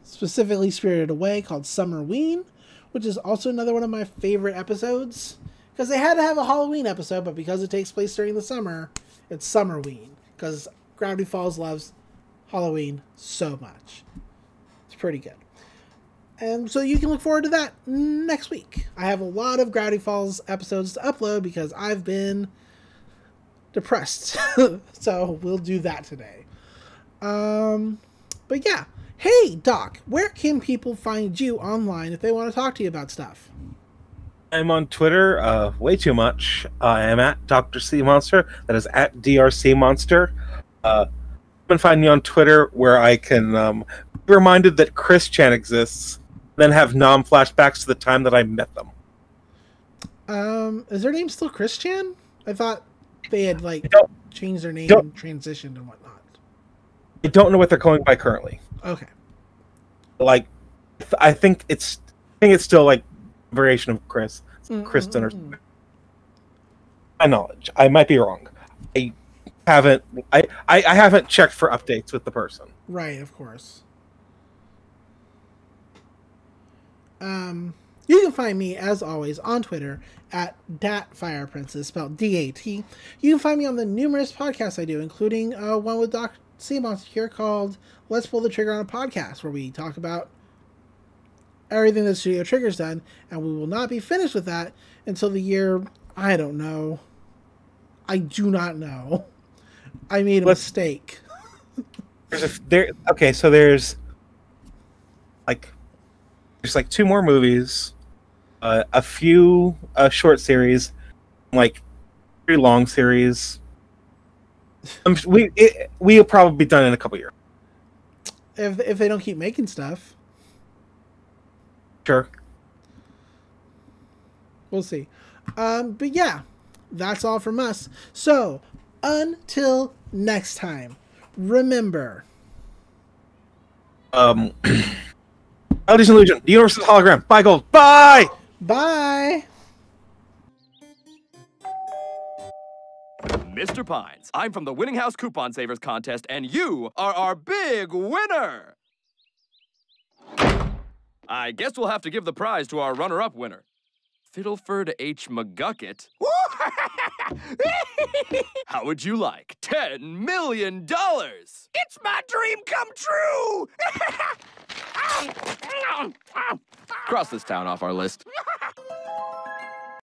specifically Spirited Away, called Summerween, which is also another one of my favorite episodes. Because they had to have a Halloween episode, but because it takes place during the summer, it's Summerween. Because Gravity Falls loves Halloween so much. It's pretty good. And so you can look forward to that next week. I have a lot of Gravity Falls episodes to upload because I've been depressed. So we'll do that today. But yeah. Hey, Doc, where can people find you online if they want to talk to you about stuff? I'm on Twitter way too much. I am at Dr. C Monster. That is at DRC Monster. You can find me on Twitter where I can be reminded that Chris Chan exists, then have non-flashbacks to the time that I met them. Is their name still Chris Chan? I thought they had changed their name and transitioned and whatnot. I don't know what they're going by currently. Okay. I think it's still like a variation of Chris. Kristen or something. My knowledge. I might be wrong. I haven't checked for updates with the person. Right, of course. You can find me, as always, on Twitter at DatFirePrincess, spelled D-A-T. You can find me on the numerous podcasts I do, including one with Dr. C Monster here called Let's Pull the Trigger on a Podcast, where we talk about everything that Studio Trigger's done, and we will not be finished with that until the year, I don't know. I do not know. I made a mistake. There's like 2 more movies, a few short series, like 3 long series. We'll probably be done in a couple years. If they don't keep making stuff. Sure. We'll see. But yeah, that's all from us. So, until next time, remember. Illusion, Illusion, the universe is a hologram. Bye, Gold. Bye! Bye! Mr. Pines, I'm from the Winning House Coupon Savers Contest, and you are our big winner! I guess we'll have to give the prize to our runner-up winner. Fiddleford H. McGucket. How would you like $10 million? It's my dream come true! Cross this town off our list.